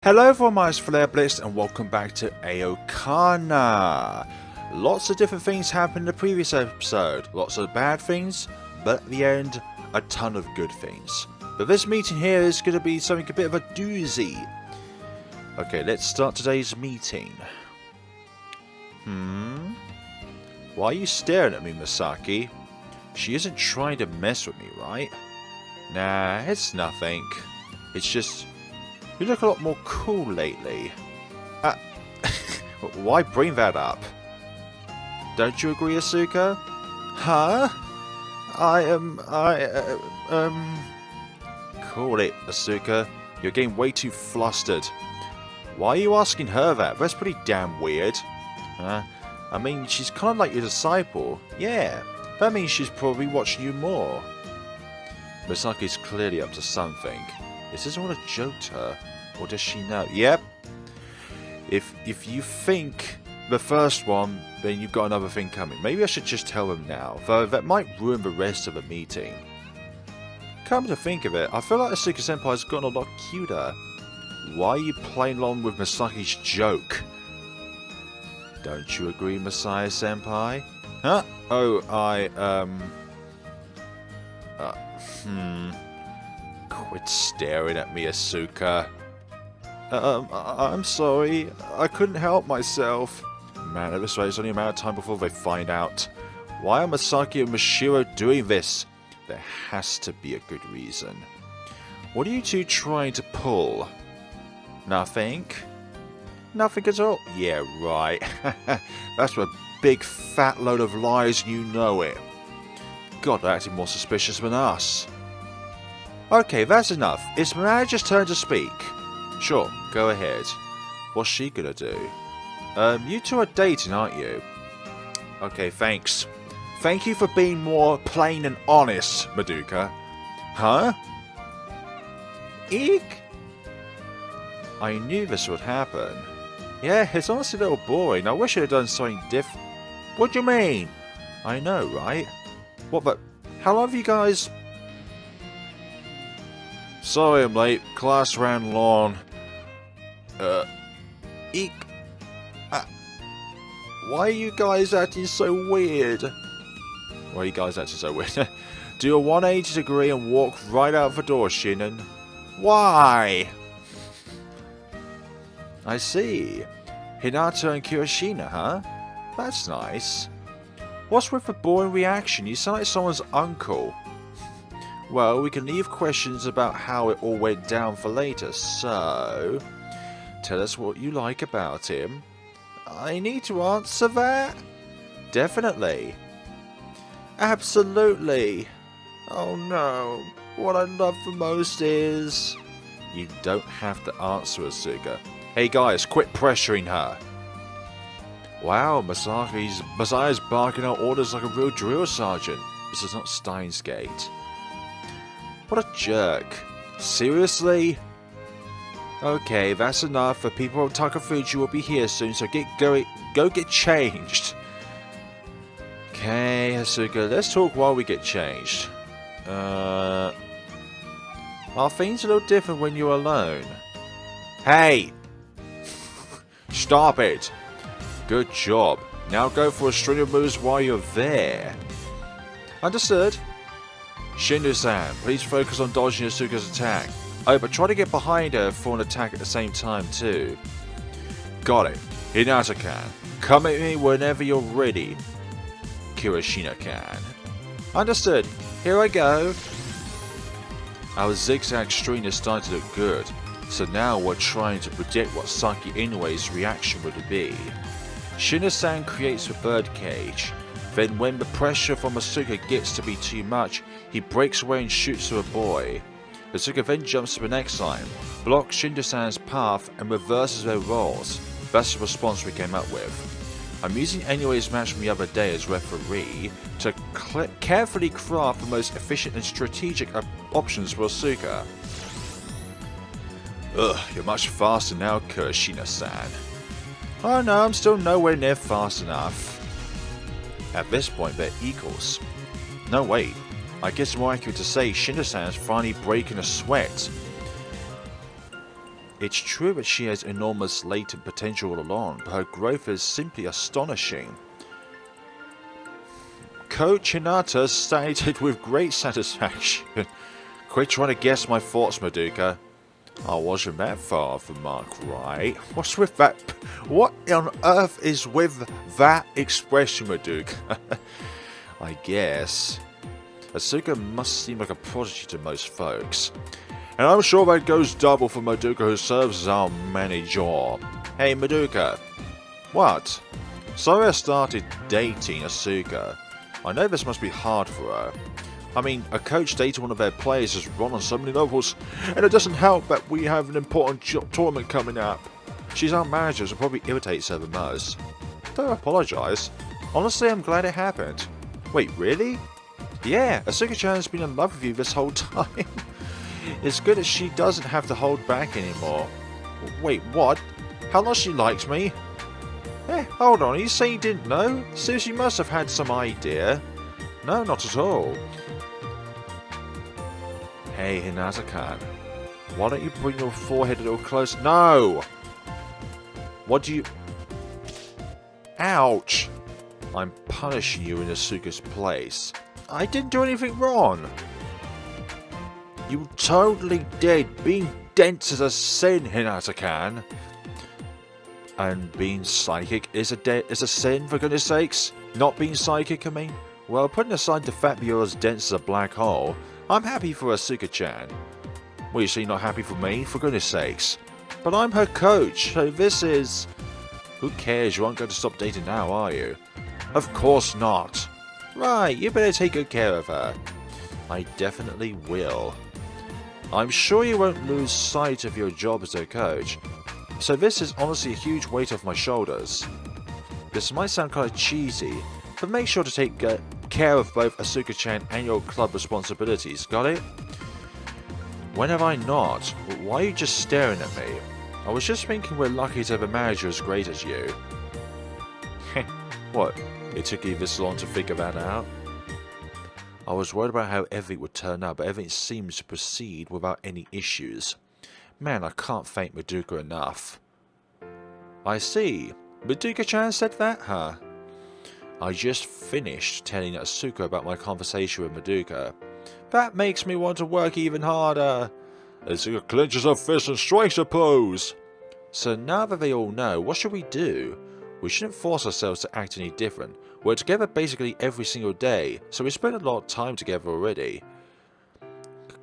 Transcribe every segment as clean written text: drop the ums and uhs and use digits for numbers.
Hello everyone, my name is FlareBlitzed and welcome back to Aokana. Lots of different things happened in the previous episode. Lots of bad things, but at the end, a ton of good things. But this meeting here is going to be something a bit of a doozy. Okay, let's start today's meeting. Why are you staring at me, Misaki? She isn't trying to mess with me, right? Nah, it's nothing. It's just... you look a lot more cool lately. Why bring that up? Don't you agree, Asuka? Huh? Call it, Asuka. You're getting way too flustered. Why are you asking her that? That's pretty damn weird. I mean, she's kind of like your disciple. Yeah, that means she's probably watching you more. Misaki's clearly up to something. Is this all a joke to her? Or does she know? Yep. If you think the first one, then you've got another thing coming. Maybe I should just tell him now, though that might ruin the rest of the meeting. Come to think of it, I feel like Asuka Senpai's gotten a lot cuter. Why are you playing along with Misaki's joke? Don't you agree, Masaya Senpai? Huh? Oh, Quit staring at me, Asuka. I'm sorry. I couldn't help myself. Man, at this rate, it's only a matter of time before they find out. Why are Misaki and Mashiro doing this? There has to be a good reason. What are you two trying to pull? Nothing? Nothing at all? Yeah, right. That's a big fat load of lies and you know it. God, they're acting more suspicious than us. Okay, that's enough. It's the manager's turn to speak. Sure, go ahead. What's she gonna do? You two are dating, aren't you? Okay, thanks. Thank you for being more plain and honest, Madoka. Huh? Eek? I knew this would happen. Yeah, it's honestly a little boring. I wish I had done something different. What do you mean? I know, right? What the... how long have you guys... Sorry I'm late. Class ran long. Eek. Why are you guys acting so weird? Why are you guys acting so weird? Do your 180 degree and walk right out the door, Shinen. Why? I see. Hinata and Kirishina, huh? That's nice. What's with the boring reaction? You sound like someone's uncle. Well, we can leave questions about how it all went down for later, so... tell us what you like about him. I need to answer that? Definitely. Absolutely. Oh no. What I love the most is... You don't have to answer, Asuka. Hey guys, quit pressuring her. Wow, Masaya's barking out orders like a real drill sergeant. This is not Steins Gate. What a jerk. Seriously? Okay, that's enough. The people of Takafuji will be here soon, so go get changed. Okay, Asuka, let's talk while we get changed. Are things a little different when you're alone? Hey! Stop it! Good job. Now go for a string of moves while you're there. Understood. Shindo-san, please focus on dodging Asuka's attack. Oh, but try to get behind her for an attack at the same time too. Got it. Hinata-can, come at me whenever you're ready. Kirishina-can. Understood. Here I go. Our zigzag string is starting to look good, so now we're trying to predict what Saki Inui's reaction would be. Shino-san creates a birdcage. Then when the pressure from Asuka gets to be too much, he breaks away and shoots to a boy. Asuka then jumps to the next line, blocks Shindo-san's path and reverses their roles. That's the response we came up with. I'm using Inui's match from the other day as referee to carefully craft the most efficient and strategic options for Asuka. Ugh, you're much faster now, Kirishina-san. Oh no, I'm still nowhere near fast enough. At this point, they're equals. No, wait. I guess it's more accurate to say Shindo-san is finally breaking a sweat. It's true that she has enormous latent potential all along, but her growth is simply astonishing. Coach Hinata stated with great satisfaction. Quit trying to guess my thoughts, Madoka. I wasn't that far off the mark, right? What's with that? What on earth is with that expression, Madoka? I guess. Asuka must seem like a prodigy to most folks. And I'm sure that goes double for Madoka, who serves as our manager. Hey, Madoka. What? So I started dating Asuka. I know this must be hard for her. I mean, a coach dating one of their players is wrong on so many levels, and it doesn't help that we have an important tournament coming up. She's our manager, so it probably irritates her the most. Don't apologise. Honestly, I'm glad it happened. Wait, really? Yeah, Asuka-chan's been in love with you this whole time. It's good that she doesn't have to hold back anymore. Wait, what? How much she likes me? Eh, hold on, are you saying you didn't know? Seriously, you must have had some idea. No, not at all. Hey, Hinata-kan. Why don't you bring your forehead a little closer? No! What do you... Ouch! I'm punishing you in Asuka's place. I didn't do anything wrong. You totally did. Being dense is a sin, Hinata-kan. And being psychic is a sin, for goodness sakes. Not being psychic, I mean. Well, putting aside the fact that you're as dense as a black hole, I'm happy for Asuka-chan. Well, you say you're not happy for me? For goodness sakes. But I'm her coach, so this is... Who cares? You aren't going to stop dating now, are you? Of course not. Right, you better take good care of her. I definitely will. I'm sure you won't lose sight of your job as her coach. So this is honestly a huge weight off my shoulders. This might sound kind of cheesy, but make sure to take care of both Asuka-chan and your club responsibilities, got it? When have I not? Why are you just staring at me? I was just thinking we're lucky to have a manager as great as you. What? It took you this long to figure that out? I was worried about how everything would turn out, but everything seems to proceed without any issues. Man, I can't thank Madoka enough. I see. Madoka-chan said that, huh? I just finished telling Asuka about my conversation with Madoka. That makes me want to work even harder. Asuka clenches her fist and strikes a pose. So now that they all know, what should we do? We shouldn't force ourselves to act any different. We're together basically every single day, so we spend a lot of time together already.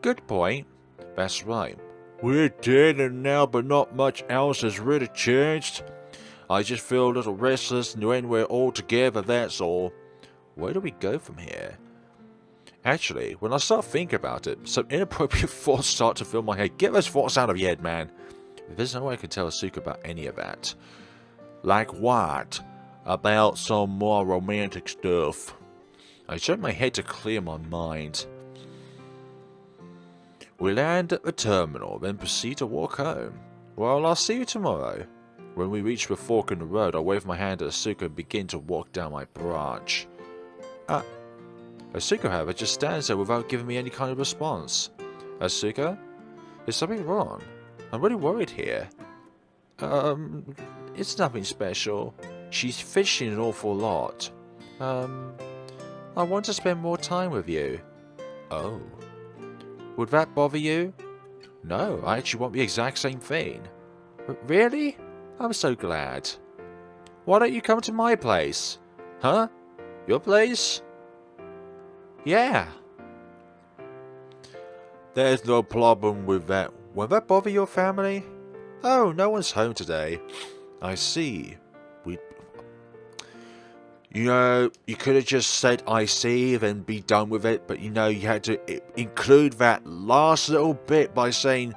Good point. That's right. We're together now, but not much else has really changed. I just feel a little restless when we're all together, that's all. Where do we go from here? Actually, when I start thinking about it, some inappropriate thoughts start to fill my head. Get those thoughts out of your head, man. There's no way I can tell Asuka about any of that. Like what? About some more romantic stuff. I shake my head to clear my mind. We land at the terminal, then proceed to walk home. Well, I'll see you tomorrow. When we reach the fork in the road, I wave my hand at Asuka and begin to walk down my branch. Asuka, however, just stands there without giving me any kind of response. Asuka? Is something wrong? I'm really worried here. It's nothing special. She's fishing an awful lot. I want to spend more time with you. Oh. Would that bother you? No, I actually want the exact same thing. Really? I'm so glad. Why don't you come to my place? Huh? Your place? Yeah. There's no problem with that. Will that bother your family? Oh, no one's home today. I see. You know, you could have just said I see, then be done with it, but you know, you had to include that last little bit by saying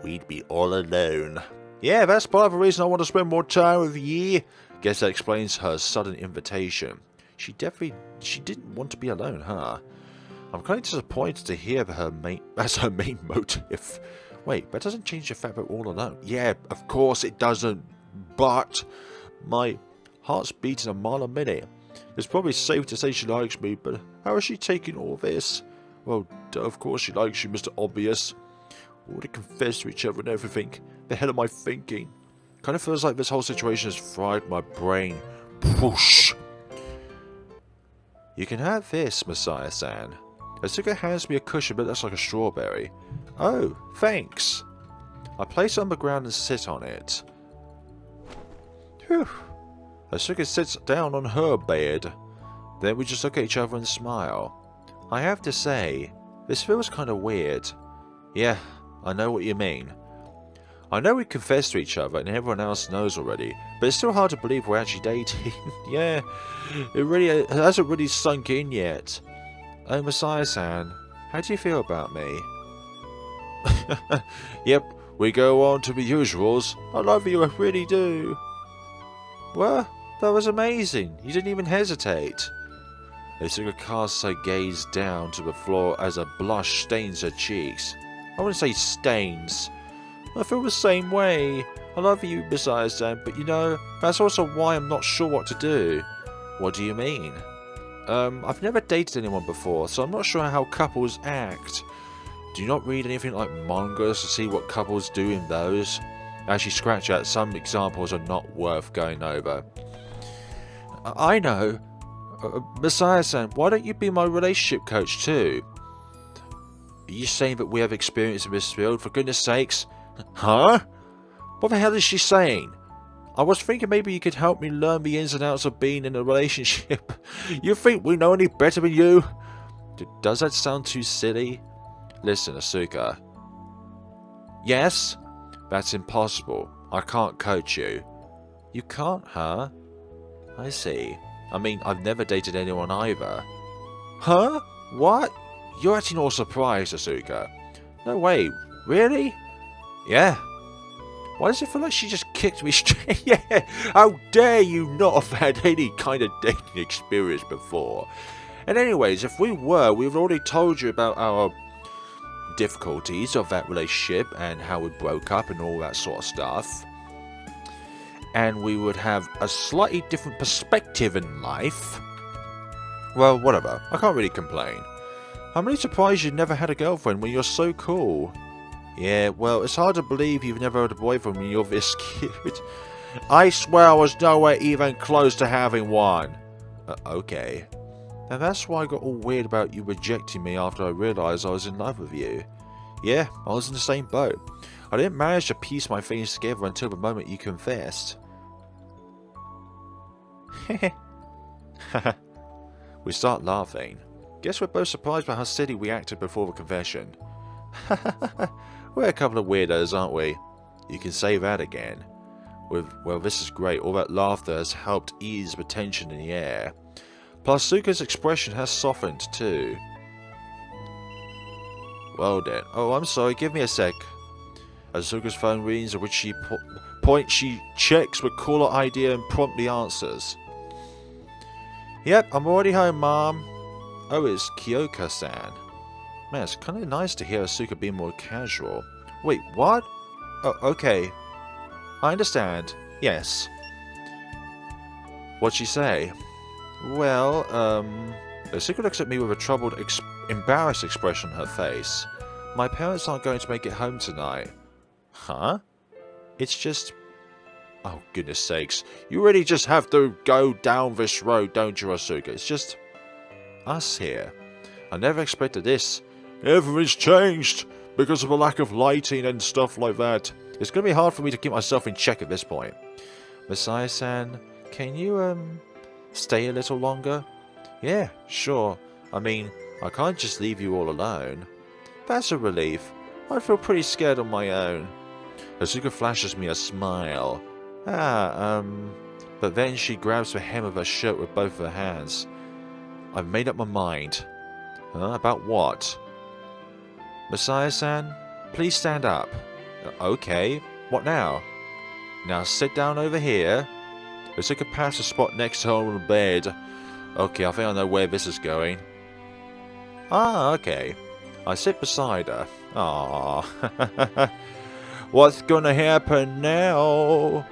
we'd be all alone. Yeah, that's part of the reason I want to spend more time with you. Guess that explains her sudden invitation. She didn't want to be alone, huh? I'm kind of disappointed to hear that that's her main motive. Wait, that doesn't change the fact that we're all alone. Yeah, of course it doesn't, but my heart's beating a mile a minute. It's probably safe to say she likes me, but how is she taking all this? Well, of course she likes you, Mr. Obvious. We already confessed to each other and everything. The hell am I thinking? Kind of feels like this whole situation has fried my brain. Whoosh! You can have this, Masaya-san. Asuka hands me a cushion, but that's like a strawberry. Oh, thanks. I place it on the ground and sit on it. Whew. Asuka sits down on her bed. Then we just look at each other and smile. I have to say, this feels kind of weird. Yeah, I know what you mean. I know we confessed to each other and everyone else knows already, but it's still hard to believe we're actually dating. Yeah, it hasn't really sunk in yet. Oh, Masaya-san, how do you feel about me? Yep, we go on to the usuals. I love you, I really do. Well, that was amazing. You didn't even hesitate. Asuka casts her gaze down to the floor as a blush stains her cheeks. I wouldn't say stains. I feel the same way. I love you, Masaya-san, but you know, that's also why I'm not sure what to do. What do you mean? I've never dated anyone before, so I'm not sure how couples act. Do you not read anything like mangas to see what couples do in those? As you scratch out, some examples are not worth going over. I know. Masaya-san, why don't you be my relationship coach too? Are you saying that we have experience in this field, for goodness sakes? Huh? What the hell is she saying? I was thinking maybe you could help me learn the ins and outs of being in a relationship. You think we know any better than you? Does that sound too silly? Listen, Asuka. Yes? That's impossible. I can't coach you. You can't, huh? I see. I mean, I've never dated anyone either. Huh? What? You're acting all surprised, Asuka. No way. Really? Yeah. Why does it feel like she just kicked me straight? Yeah. How dare you not have had any kind of dating experience before? And anyways, if we've already told you about our difficulties of that relationship and how we broke up and all that sort of stuff. And we would have a slightly different perspective in life. Well, whatever. I can't really complain. I'm really surprised you've never had a girlfriend when you're so cool. Yeah, well, it's hard to believe you've never had a boyfriend when you're this cute. I swear I was nowhere even close to having one. Okay. And that's why I got all weird about you rejecting me after I realised I was in love with you. Yeah, I was in the same boat. I didn't manage to piece my things together until the moment you confessed. We start laughing. Guess we're both surprised by how silly we acted before the confession. We're a couple of weirdos, aren't we? You can say that again. Well, this is great. All that laughter has helped ease the tension in the air. Plus, Asuka's expression has softened too. Well then. Oh, I'm sorry. Give me a sec. As Asuka's phone rings, at which she she checks the caller ID and promptly answers. Yep, I'm already home, Mom. Oh, it's Kyoka-san. Man, it's kind of nice to hear Asuka being more casual. Wait, what? Oh, okay. I understand. Yes. What'd she say? Well, Asuka looks at me with a troubled, embarrassed expression on her face. My parents aren't going to make it home tonight. Huh? It's just... Oh, goodness sakes. You really just have to go down this road, don't you, Asuka? It's just... us here. I never expected this. Everything's changed because of a lack of lighting and stuff like that. It's going to be hard for me to keep myself in check at this point. Masaya-san, can you, stay a little longer? Yeah, sure. I mean, I can't just leave you all alone. That's a relief. I feel pretty scared on my own. Asuka flashes me a smile. But then she grabs the hem of her shirt with both of her hands. I've made up my mind. About what? Masaya-san, please stand up. Okay, what now? Now sit down over here. Asuka passed the spot next to her on the bed. Okay, I think I know where this is going. Ah, okay. I sit beside her. Ah. What's gonna happen now?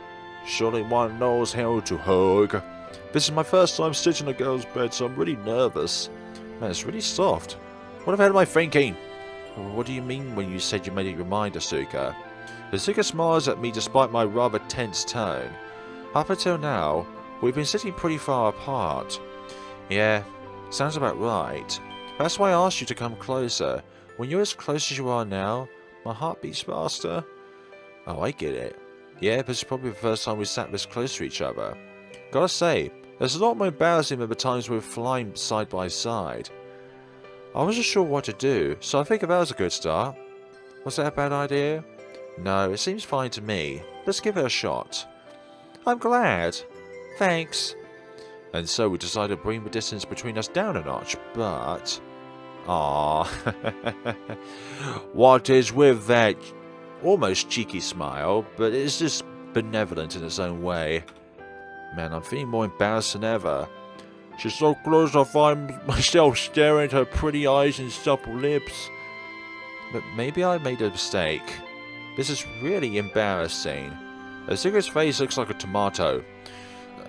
Surely one knows how to hug. This is my first time sitting in a girl's bed, so I'm really nervous. Man, it's really soft. What the hell am I thinking? What do you mean when you said you made it your mind, Asuka? Asuka smiles at me despite my rather tense tone. Up until now, we've been sitting pretty far apart. Yeah, sounds about right. That's why I asked you to come closer. When you're as close as you are now, my heart beats faster. Oh, I get it. Yeah, this is probably the first time we sat this close to each other. Gotta say, there's a lot more embarrassing than the times we were flying side by side. I wasn't sure what to do, so I think that was a good start. Was that a bad idea? No, it seems fine to me. Let's give it a shot. I'm glad. Thanks. And so we decided to bring the distance between us down a notch, but... Aww. What is with that almost cheeky smile, but it's just benevolent in its own way. Man, I'm feeling more embarrassed than ever. She's so close I find myself staring at her pretty eyes and supple lips. But maybe I made a mistake. This is really embarrassing. Asuka's face looks like a tomato.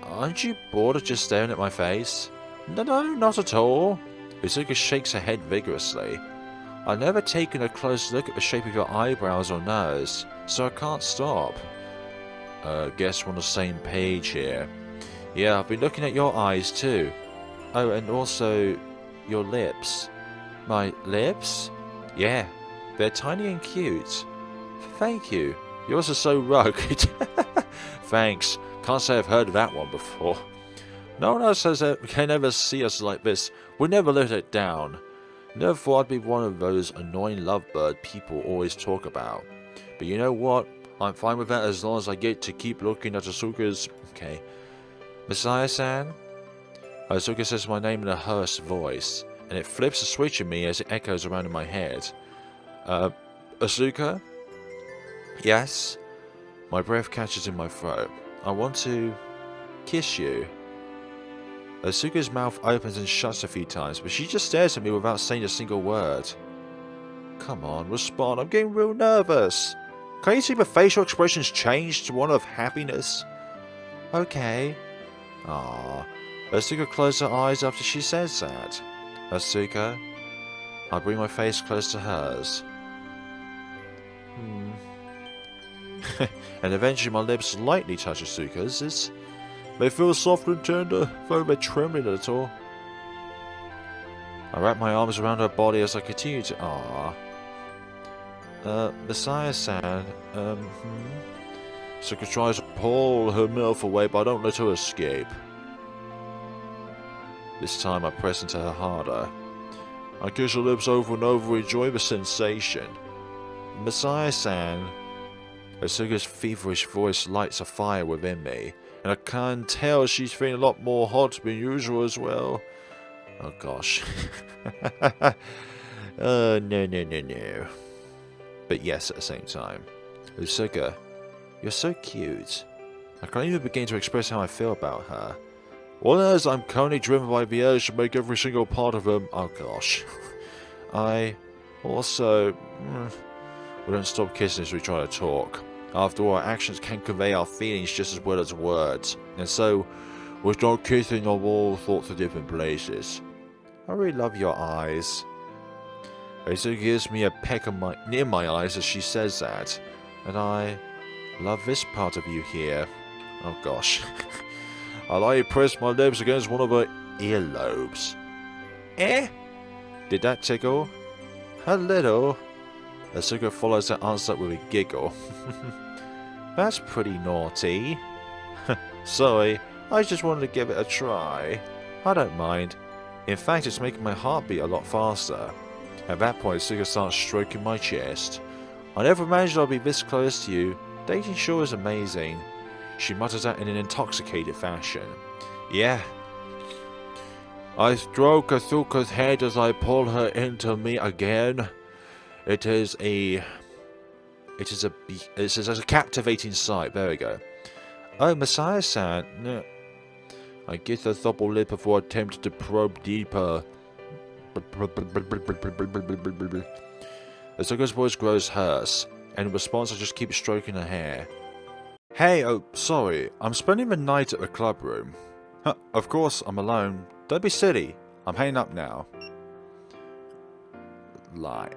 Aren't you bored of just staring at my face? No, not at all. Asuka shakes her head vigorously. I've never taken a close look at the shape of your eyebrows or nose, so I can't stop. Guess we're on the same page here. Yeah, I've been looking at your eyes too. Oh, and also your lips. My lips? Yeah, they're tiny and cute. Thank you. Yours are so rugged. Thanks. Can't say I've heard of that one before. No one else can ever see us like this. We never let it down. Never thought I'd be one of those annoying lovebird people always talk about. But you know what? I'm fine with that as long as I get to keep looking at Asuka's... Okay. Masaya-san? Asuka says my name in a hoarse voice, and it flips a switch in me as it echoes around in my head. Asuka? Yes? My breath catches in my throat. I want to... kiss you. Asuka's mouth opens and shuts a few times, but she just stares at me without saying a single word. Come on, respond. I'm getting real nervous. Can you see the facial expressions change to one of happiness? Okay. Ah. Asuka closes her eyes after she says that. Asuka. I bring my face close to hers. And eventually my lips lightly touch Asuka's. They feel soft and tender, though they're trembling a little. I wrap my arms around her body as I continue to... Aww. Masaya-san, Asuka tries to pull her mouth away, but I don't let her escape. This time I press into her harder. I kiss her lips over and over, enjoy the sensation. Masaya-san. Asuka's feverish voice lights a fire within me, and I can tell she's feeling a lot more hot than usual as well. Oh gosh. No. But yes at the same time. Asuka, you're so cute. I can't even begin to express how I feel about her. All I know is I'm currently driven by the urge to make every single part of him. Oh gosh. I also... We don't stop kissing as we try to talk. After all, our actions can convey our feelings just as well as words. And so, we start kissing of all sorts of different places. I really love your eyes. Asuka gives me a peck of near my eyes as she says that. And I love this part of you here. Oh gosh. I lightly press my lips against one of her earlobes. Eh? Did that tickle? A little. Asuka follows that answer up with a giggle. That's pretty naughty. Sorry, I just wanted to give it a try. I don't mind. In fact, it's making my heart beat a lot faster. At that point, Asuka starts stroking my chest. I never imagined I'd be this close to you. Dating sure is amazing. She mutters that in an intoxicated fashion. Yeah. I stroke Asuka's head as I pull her into me again. It is a captivating sight. There we go. Oh, Masaya-san. No. I get a double lip before attempting to probe deeper. Asuka's voice grows hoarse, and in response I just keep stroking her hair. Hey, oh, sorry. I'm spending the night at the club room. Of course, I'm alone. Don't be silly. I'm hanging up now. lie.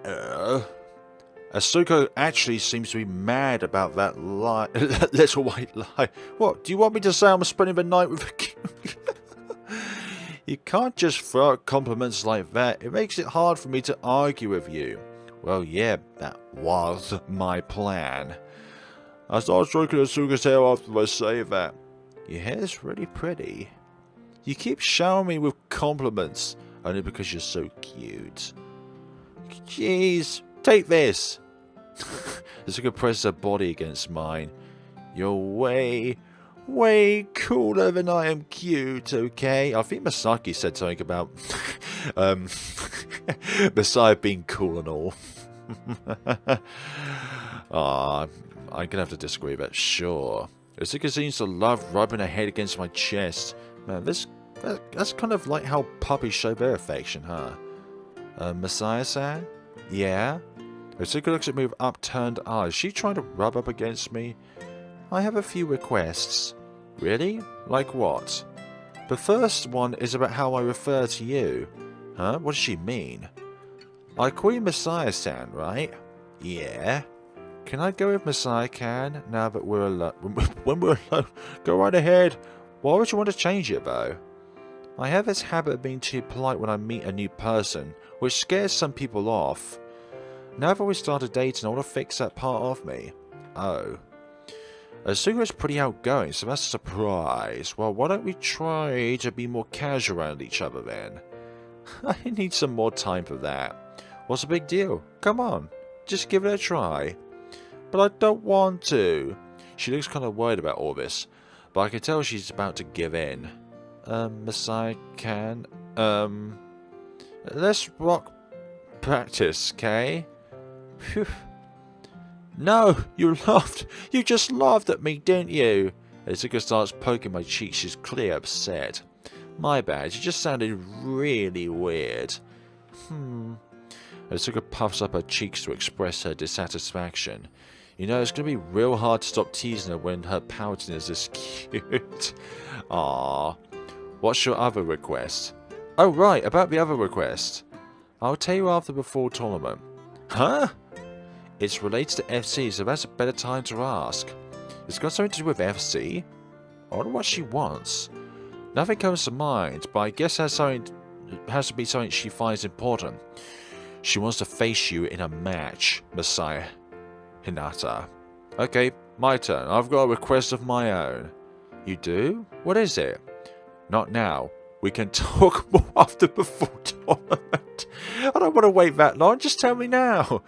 Asuka actually seems to be mad about that lie. Little white lie. What? Do you want me to say I'm spending the night with a You can't just throw out compliments like that. It makes it hard for me to argue with you. Well, yeah, that was my plan. I started stroking Asuka's hair after I say that. Your hair's really pretty. You keep showering me with compliments, only because you're so cute. Jeez, take this. Asuka presses her body against mine. You're way cooler than I am cute, okay? I think Masaki said something about Masaya being cool and all. I'm gonna have to disagree, but sure. Asuka seems to love rubbing her head against my chest. Man, that's kind of like how puppies show their affection, huh? Masaya-san? Yeah? Asuka looks at me with upturned eyes. Is she trying to rub up against me? I have a few requests. Really? Like what? The first one is about how I refer to you. Huh? What does she mean? I call you Masaya-san, right? Yeah. Can I go with Masaya-can now that we're alone? When we're alone? Go right ahead. Why would you want to change it, though? I have this habit of being too polite when I meet a new person, which scares some people off. Now that we started dating, I want to fix that part of me. Oh. Asuka's pretty outgoing, so that's a surprise. Well, why don't we try to be more casual around each other then? I need some more time for that. What's the big deal? Come on, just give it a try. But I don't want to. She looks kind of worried about all this, but I can tell she's about to give in. Masaya-can, let's rock practice, okay? Phew. No, you laughed. You just laughed at me, didn't you? Asuka starts poking my cheek. She's clearly upset. My bad. You just sounded really weird. Asuka puffs up her cheeks to express her dissatisfaction. You know, it's going to be real hard to stop teasing her when her pouting is this cute. Aww. What's your other request? Oh, right, about the other request. I'll tell you after the fall tournament. Huh? It's related to FC, so that's a better time to ask. It's got something to do with FC? I wonder what she wants. Nothing comes to mind, but I guess it has to be something she finds important. She wants to face you in a match, Masaya Hinata. Okay, my turn. I've got a request of my own. You do? What is it? Not now. We can talk more after the full tournament. I don't want to wait that long. Just tell me now.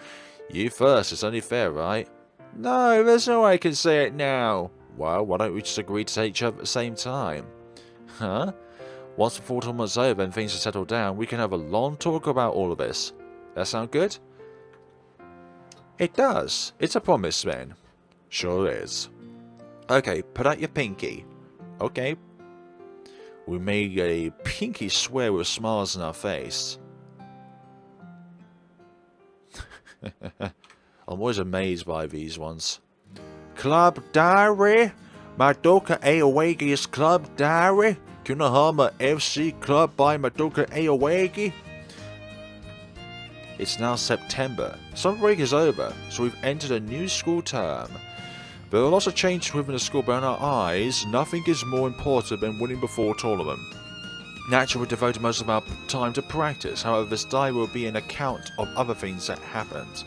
You first. It's only fair, right? No, there's no way I can say it now. Well, why don't we just agree to take each other at the same time? Huh? Once the full tournament's over and things are settled down, we can have a long talk about all of this. That sound good? It does. It's a promise, then. Sure is. Okay, put out your pinky. Okay. We made a pinky swear with smiles on our face. I'm always amazed by these ones. Club Diary? Madoka Aowagi's Club Diary? Kunahama FC Club by Madoka Aowagi? It's now September. Summer break is over, so we've entered a new school term. There are lots of changes within the school, but in our eyes, nothing is more important than winning the fall tournament. Naturally, we're devoting most of our time to practice. However, this diary will be an account of other things that happened.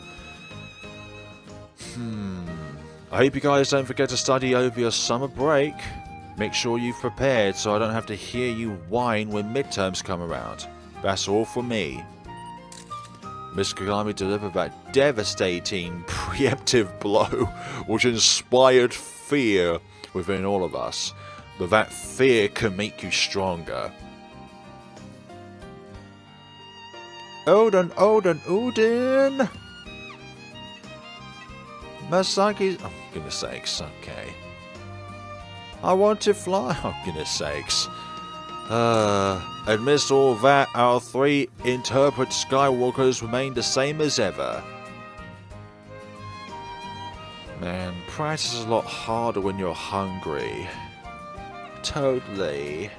I hope you guys don't forget to study over your summer break. Make sure you've prepared so I don't have to hear you whine when midterms come around. That's all from me. Miss Kagami delivered that devastating preemptive blow, which inspired fear within all of us. But that fear can make you stronger. Odin, Odin! Masaki's... Oh, goodness sakes, okay. I want to fly... Oh, goodness sakes. Amidst all that, our three interpret Skywalkers remain the same as ever. Man, practice is a lot harder when you're hungry. Totally.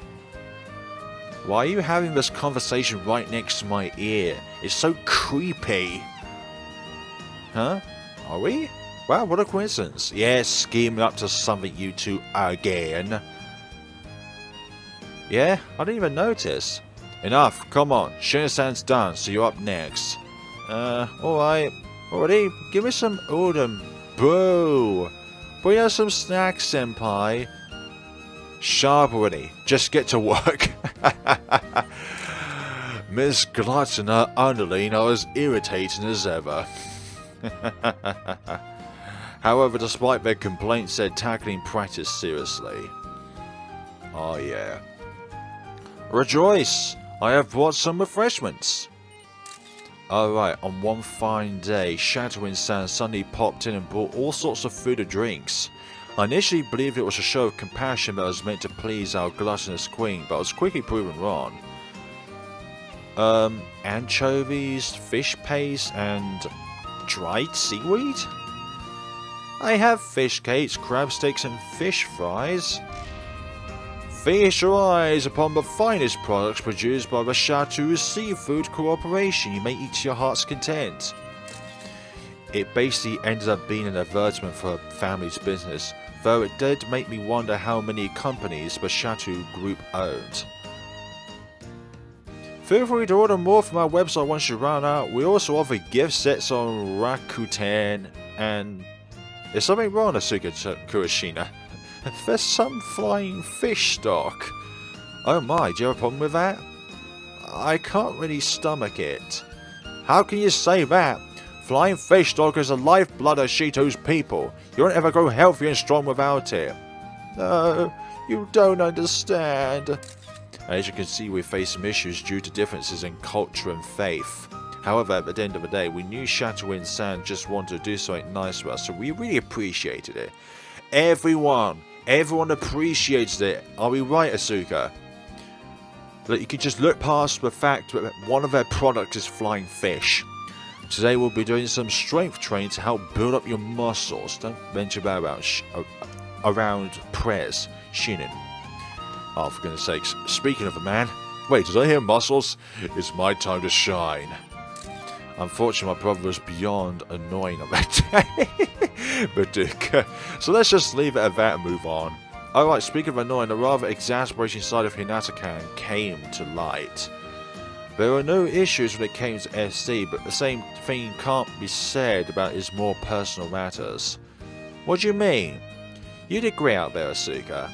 Why are you having this conversation right next to my ear? It's so creepy. Huh? Are we? Wow, what a coincidence. Yes, scheming up to something you two again. Yeah, I didn't even notice. Enough, come on. Shino-san's done, so you're up next. Alright. Already? Give me some udon. Boo! Bring us some snacks, senpai. Sharp already. Just get to work. Miss Glutz and her underling are as irritating as ever. However, despite their complaints, they're tackling practice seriously. Oh yeah. Rejoice! I have brought some refreshments. Alright, on one fine day, Shadowin-san suddenly popped in and brought all sorts of food and drinks. I initially believed it was a show of compassion that was meant to please our gluttonous queen, but I was quickly proven wrong. Anchovies, fish paste, and dried seaweed? I have fish cakes, crab sticks, and fish fries. Feast your eyes upon the finest products produced by the Chateau's Seafood Corporation. You may eat to your heart's content. It basically ended up being an advertisement for her family's business, though it did make me wonder how many companies the Chateau Group owned. Feel free to order more from our website once you run out. We also offer gift sets on Rakuten and... Is something wrong, Asuka Kurashina? There's some flying fish stock. Oh my, do you have a problem with that? I can't really stomach it. How can you say that? Flying fish stock is the lifeblood of Shito's people. You won't ever grow healthy and strong without it. No, you don't understand. As you can see, we face some issues due to differences in culture and faith. However, at the end of the day, we knew Shadowin-san just wanted to do something nice for us, so we really appreciated it. Everyone appreciates it. Are we right, Asuka? That you can just look past the fact that one of their products is flying fish. Today we'll be doing some strength training to help build up your muscles. Don't venture around prayers, Shinin. Oh, for goodness sakes. Speaking of a man. Wait, did I hear muscles? It's my time to shine. Unfortunately, my brother was beyond annoying on that day. But, so let's just leave it at that and move on. Alright, speaking of annoying, a rather exasperating side of Hinata-kan came to light. There were no issues when it came to SD, but the same thing can't be said about his more personal matters. What do you mean? You did great out there, Asuka.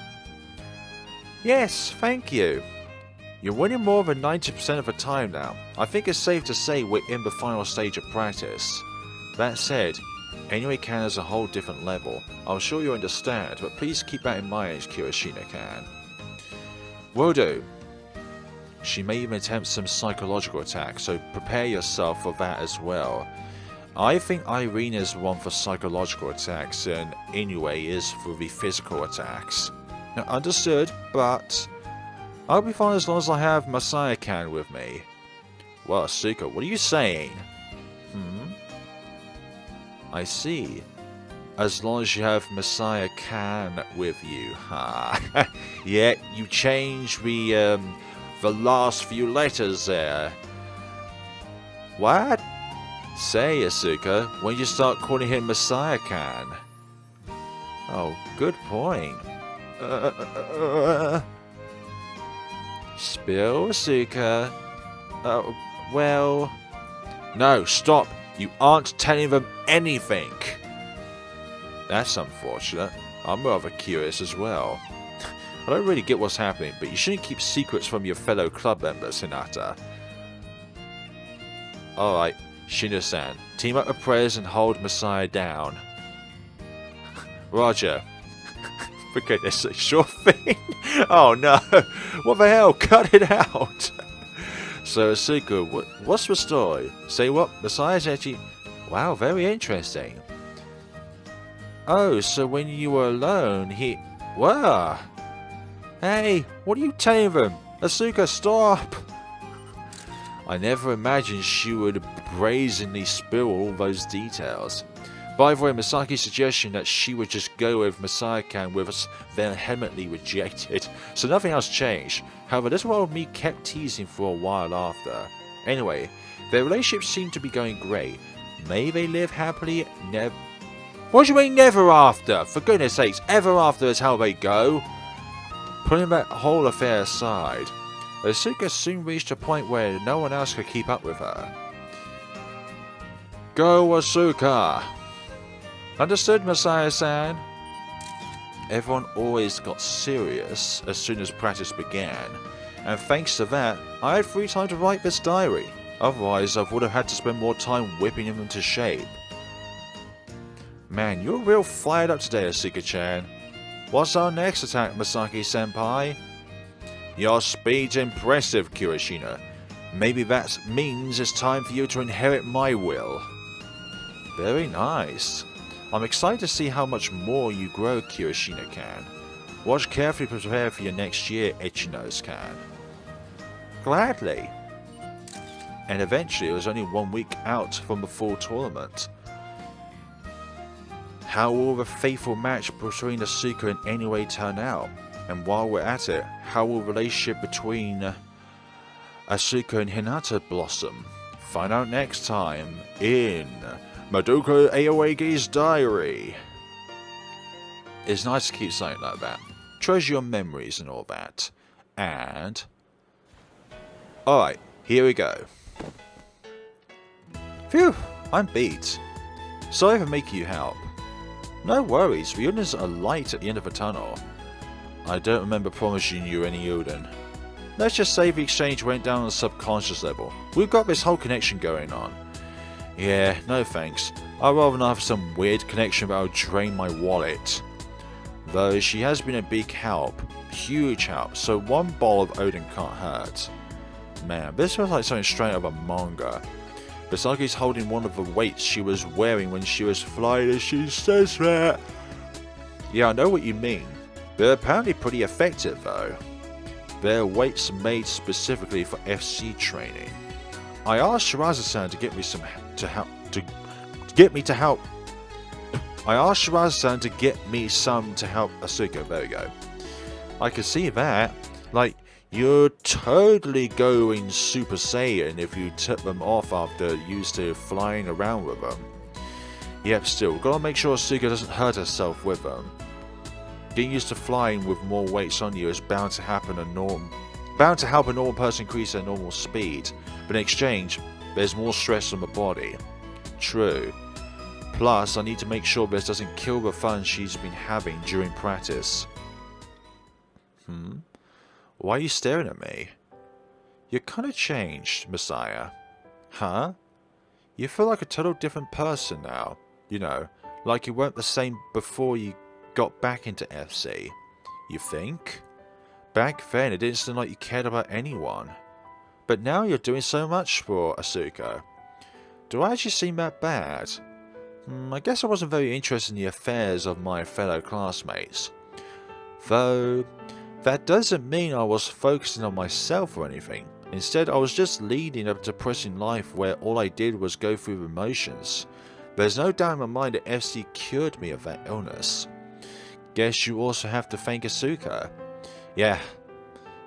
Yes, thank you. You're winning more than 90% of the time now. I think it's safe to say we're in the final stage of practice. That said, Inui-kan is a whole different level. I'm sure you understand, but please keep that in mind, Kurashina-kan. Will do. She may even attempt some psychological attacks, so prepare yourself for that as well. I think Irene is one for psychological attacks, and Inui is for the physical attacks. Now, understood, but I'll be fine as long as I have Masaya-kan with me. Well, Asuka, what are you saying? I see. As long as you have Masaya-kan with you, huh? Yeah, you changed the last few letters there. What? Say, Asuka, when you start calling him Masaya-kan? Oh, good point. Spill, Asuka. Well... No, stop! You aren't telling them anything! That's unfortunate. I'm rather curious as well. I don't really get what's happening, but you shouldn't keep secrets from your fellow club members, Hinata. Alright, Shino-san, team up with prayers and hold Masaya down. Roger. For goodness sake, sure thing. Oh no, what the hell, cut it out. So Asuka, what's the story? Say what, Masaya's actually... Wow, very interesting. Oh, so when you were alone, he... Wow. Hey, what are you telling them? Asuka, stop! I never imagined she would brazenly spill all those details. By the way, Masaki's suggestion that she would just go with Masaya-kan was vehemently rejected, so nothing else changed. However, little old me kept teasing for a while after. Anyway, their relationship seemed to be going great. May they live happily never... What do you mean never after? For goodness sakes, ever after is how they go. Putting that whole affair aside, Asuka soon reached a point where no one else could keep up with her. Go Asuka! Understood, Masaya-san? Everyone always got serious as soon as practice began, and thanks to that, I had free time to write this diary. Otherwise, I would have had to spend more time whipping him into shape. Man, you're real fired up today, Asuka-chan. What's our next attack, Masaki-senpai? Your speed's impressive, Kirishina. Maybe that means it's time for you to inherit my will. Very nice. I'm excited to see how much more you grow, Kirishina-can. Watch carefully to prepare for your next year, Echinose-can. Gladly. And eventually, it was only 1 week out from the full tournament. How will the fateful match between Asuka and Inui turn out? And while we're at it, how will the relationship between Asuka and Hinata blossom? Find out next time in Madoka Aoige's diary. It's nice to keep something like that. Treasure your memories and all that. And... alright, here we go. Phew, I'm beat. Sorry for making you help. No worries, the Udens are light at the end of the tunnel. I don't remember promising you any Uden. Let's just say the exchange went down on a subconscious level. We've got this whole connection going on. Yeah, no thanks. I'd rather not have some weird connection that will drain my wallet. Though she has been a big help. Huge help, so one bowl of Odin can't hurt. Man, this feels like something straight out of a manga. Misaki's holding one of the weights she was wearing when she was flying, as she says that. Yeah, I know what you mean. They're apparently pretty effective though. They're weights made specifically for FC training. I asked Shiraza-san to get me some I asked Shiraza-san to get me some to help Asuka. There we go. I can see that. Like, you're totally going Super Saiyan if you took them off after used to flying around with them. Yep, still, gotta make sure Asuka doesn't hurt herself with them. Getting used to flying with more weights on you is bound to help a normal person increase their normal speed, but in exchange, there's more stress on the body. True. Plus, I need to make sure this doesn't kill the fun she's been having during practice. Why are you staring at me? You're kinda changed, Masaya. Huh? You feel like a total different person now. You know, like you weren't the same before you got back into FC. You think? Back then, it didn't seem like you cared about anyone. But now you're doing so much for Asuka. Do I actually seem that bad? I guess I wasn't very interested in the affairs of my fellow classmates. Though, that doesn't mean I was focusing on myself or anything. Instead, I was just leading a depressing life where all I did was go through the motions. There's no doubt in my mind that FC cured me of that illness. Guess you also have to thank Asuka. Yeah,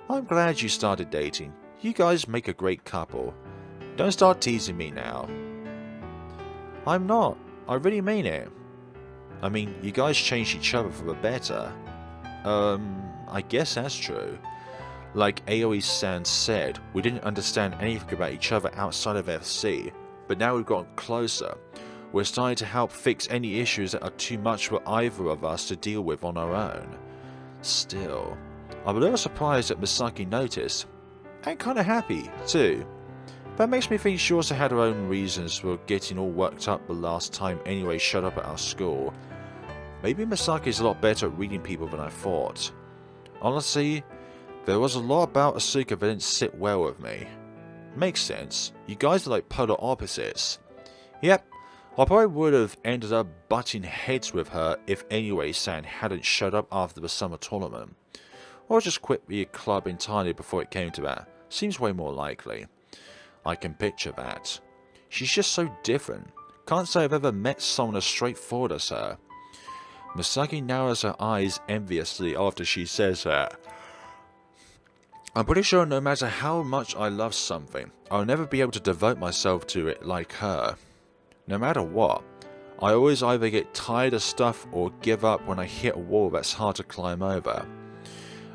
I'm glad you started dating. You guys make a great couple. Don't start teasing me now. I'm not. I really mean it. I mean, you guys changed each other for the better. I guess that's true. Like Aoi-san said, we didn't understand anything about each other outside of FC, but now we've gotten closer. We're starting to help fix any issues that are too much for either of us to deal with on our own. Still, I'm a little surprised that Misaki noticed, and kinda happy, too. That makes me think she also had her own reasons for getting all worked up the last time Inui showed up at our school. Maybe Misaki's a lot better at reading people than I thought. Honestly, there was a lot about Asuka that didn't sit well with me. Makes sense. You guys are like polar opposites. Yep, I probably would have ended up butting heads with her if Inui-san hadn't showed up after the summer tournament. Or just quit the club entirely before it came to that. Seems way more likely. I can picture that. She's just so different. Can't say I've ever met someone as straightforward as her. Misaki narrows her eyes enviously after she says that. I'm pretty sure no matter how much I love something, I'll never be able to devote myself to it like her. No matter what, I always either get tired of stuff or give up when I hit a wall that's hard to climb over.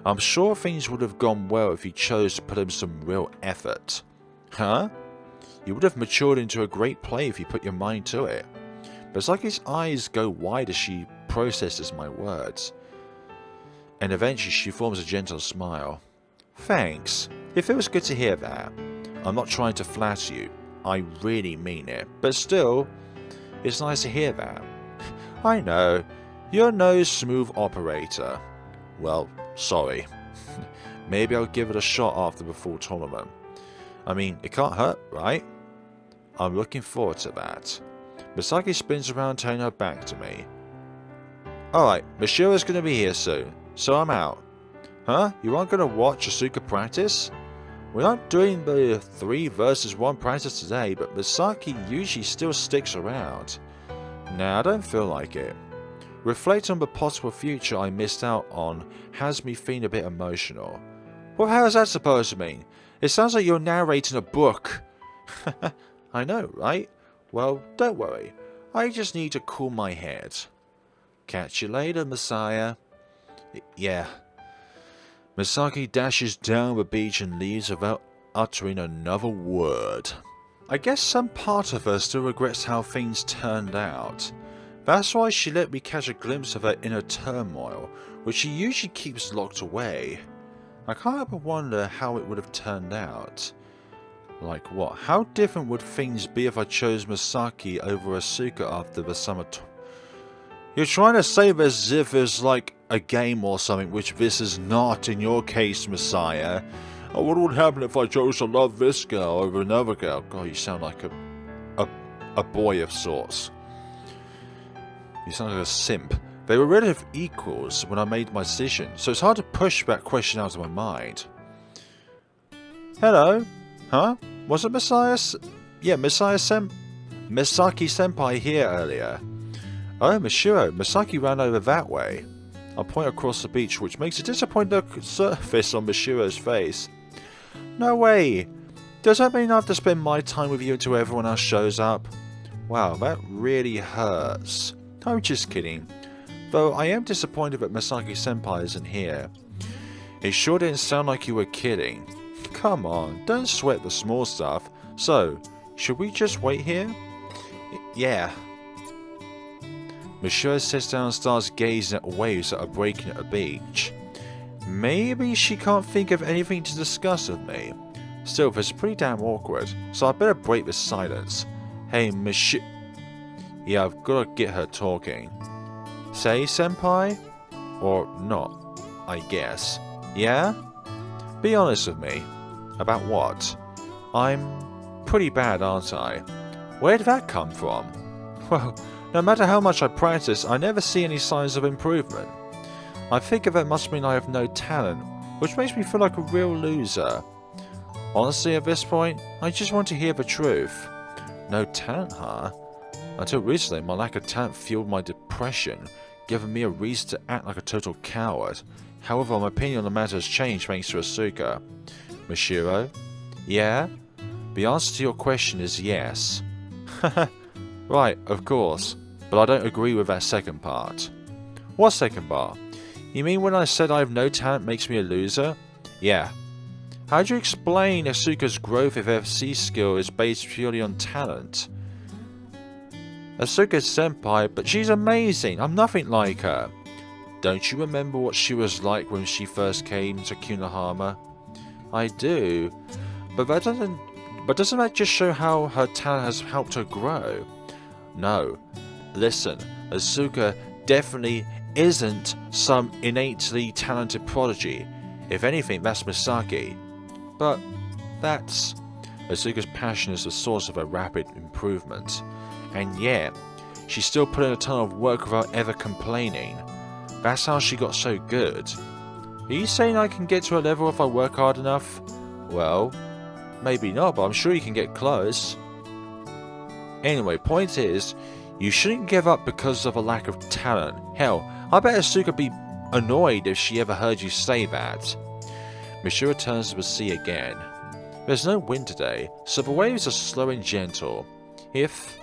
I'm sure things would have gone well if you chose to put in some real effort. Huh? You would have matured into a great play if you put your mind to it. Misaki's eyes go wide as she processes my words. And eventually she forms a gentle smile. Thanks. It feels good to hear that. I'm not trying to flatter you. I really mean it. But still, it's nice to hear that. I know. You're no smooth operator. Well, sorry. Maybe I'll give it a shot after the full tournament. I mean, it can't hurt, right? I'm looking forward to that. Misaki spins around, turning her back to me. Alright, Mishira's gonna be here soon, so I'm out. Huh? You aren't gonna watch Asuka practice? We're not doing the 3 versus 1 practice today, but Misaki usually still sticks around. Nah, I don't feel like it. Reflect on the possible future I missed out on has me feeling a bit emotional. Well, how is that supposed to mean? It sounds like you're narrating a book. I know, right? Well, don't worry. I just need to cool my head. Catch you later, Masaya. Yeah. Misaki dashes down the beach and leaves without uttering another word. I guess some part of her still regrets how things turned out. That's why she let me catch a glimpse of her inner turmoil, which she usually keeps locked away. I can't help but wonder how it would have turned out. Like what? How different would things be if I chose Misaki over Asuka after the summer You're trying to say this as if it's like a game or something, which this is not in your case, Masaya. Oh, what would happen if I chose to love this girl over another girl? God, you sound like a boy of sorts. You sound like a simp. They were relative equals when I made my decision, so it's hard to push that question out of my mind. Hello? Huh? Was it Misaki Senpai here earlier? Oh, Mishiro, Misaki ran over that way. I point across the beach, which makes a disappointed surface on Mishiro's face. No way! Does that mean I have to spend my time with you until everyone else shows up? Wow, that really hurts. I'm just kidding. Though I am disappointed that Misaki Senpai isn't here. It sure didn't sound like you were kidding. Come on, don't sweat the small stuff. So, should we just wait here? Yeah. Mishiro sits down and starts gazing at waves that are breaking at the beach. Maybe she can't think of anything to discuss with me. Still, this is pretty damn awkward, so I better break this silence. Hey, Yeah, I've got to get her talking. Say, senpai? Or not, I guess. Yeah? Be honest with me. About what? I'm pretty bad, aren't I? Where did that come from? Well, no matter how much I practice, I never see any signs of improvement. I figure that must mean I have no talent, which makes me feel like a real loser. Honestly, at this point, I just want to hear the truth. No talent, huh? Until recently, my lack of talent fueled my depression, giving me a reason to act like a total coward. However, my opinion on the matter has changed thanks to Asuka. Mishiro? Yeah? The answer to your question is yes. Right, of course. But I don't agree with that second part. What second part? You mean when I said I have no talent makes me a loser? Yeah. How do you explain Asuka's growth if FC skill is based purely on talent? Asuka's senpai, but she's amazing. I'm nothing like her. Don't you remember what she was like when she first came to Kunohama? I do. But doesn't that just show how her talent has helped her grow? No. Listen, Asuka definitely isn't some innately talented prodigy. If anything, that's Misaki. But that's... Asuka's passion is the source of her rapid improvement. And yet, she still put in a ton of work without ever complaining. That's how she got so good. Are you saying I can get to a level if I work hard enough? Well, maybe not, but I'm sure you can get close. Anyway, point is, you shouldn't give up because of a lack of talent. Hell, I bet Asuka would be annoyed if she ever heard you say that. Mishira turns to the sea again. There's no wind today, so the waves are slow and gentle. If,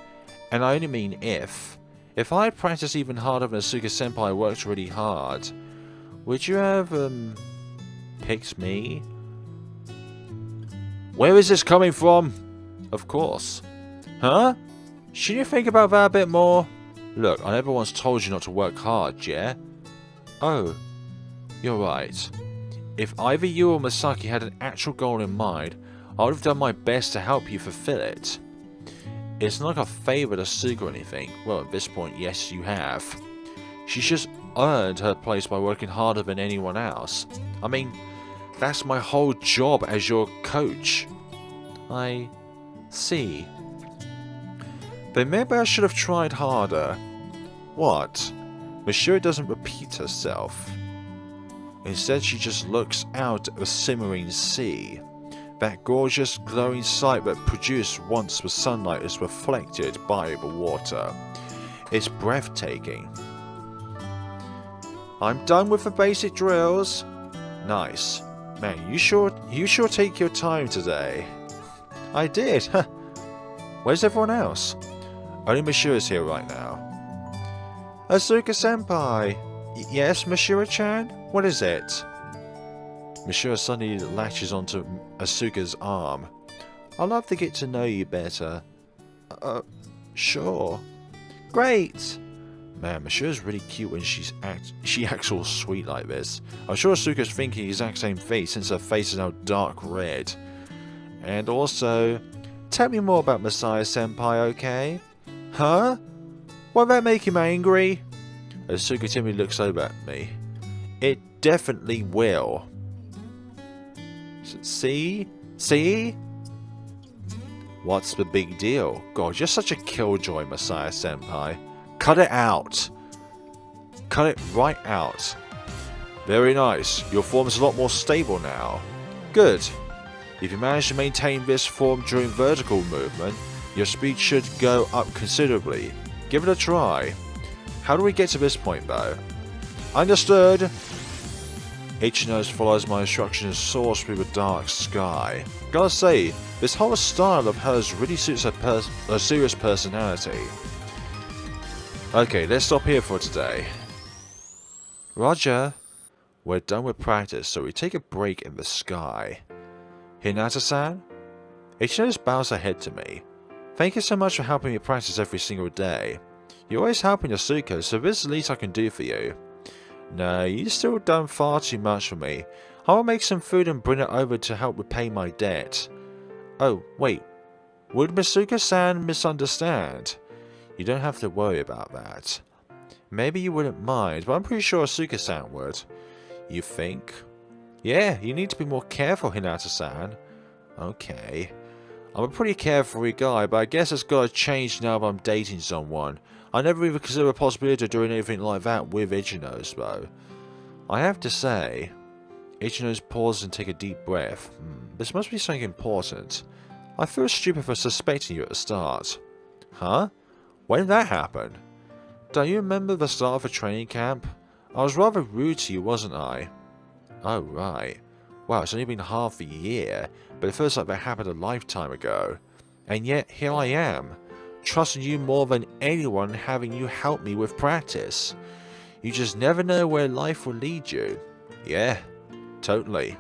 and I only mean if I had practiced even harder than Asuka-senpai worked really hard, would you have, picked me? Where is this coming from? Of course. Huh? Shouldn't you think about that a bit more? Look, I never once told you not to work hard, yeah? Oh, you're right. If either you or Masaki had an actual goal in mind, I would have done my best to help you fulfill it. It's not like I favoured Asuka or anything. Well, at this point, yes, you have. She's just earned her place by working harder than anyone else. I mean, that's my whole job as your coach. I see. Then maybe I should have tried harder. What? Mishira doesn't repeat herself. Instead, she just looks out at the simmering sea. That gorgeous glowing sight that produced once the sunlight is reflected by the water. It's breathtaking. I'm done with the basic drills. Nice. Man, you sure take your time today. I did. Where's everyone else? Only Mishira's here right now. Asuka-senpai. Yes, Mishira-chan? What is it? Mishira suddenly latches onto Asuka's arm. I'd love to get to know you better. Sure. Great! Man, Mishira's really cute when she acts all sweet like this. I'm sure Asuka's thinking the exact same thing since her face is now dark red. And also, tell me more about Masaya-senpai, okay? Huh? Won't that make him angry? Asuka timidly looks over at me. It definitely will. See? See? What's the big deal? God, you're such a killjoy, Masaya-senpai. Cut it out. Cut it right out. Very nice. Your form is a lot more stable now. Good. If you manage to maintain this form during vertical movement, your speed should go up considerably. Give it a try. How do we get to this point, though? Understood. Ichino's follows my instructions and soars through the dark sky. Gotta say, this whole style of hers really suits her serious personality. Okay, let's stop here for today. Roger. We're done with practice, so we take a break in the sky. Hinata-san? Ichino bows her head to me. Thank you so much for helping me practice every single day. You're always helping Asuka, so this is the least I can do for you. No, you've still done far too much for me. I will make some food and bring it over to help repay my debt. Oh, wait. Would Masuka-san misunderstand? You don't have to worry about that. Maybe you wouldn't mind, but I'm pretty sure Asuka-san would. You think? Yeah, you need to be more careful, Hinata-san. Okay. I'm a pretty carefree guy, but I guess it's gotta change now that I'm dating someone. I never even considered the possibility of doing anything like that with Ichino's, though. I have to say... Ichino's pauses and take a deep breath. This must be something important. I feel stupid for suspecting you at the start. Huh? When did that happen? Don't you remember the start of the training camp? I was rather rude to you, wasn't I? Oh, right. Wow, it's only been half a year, but it feels like that happened a lifetime ago. And yet, here I am, trusting you more than anyone, having you help me with practice. You just never know where life will lead you. Yeah, totally.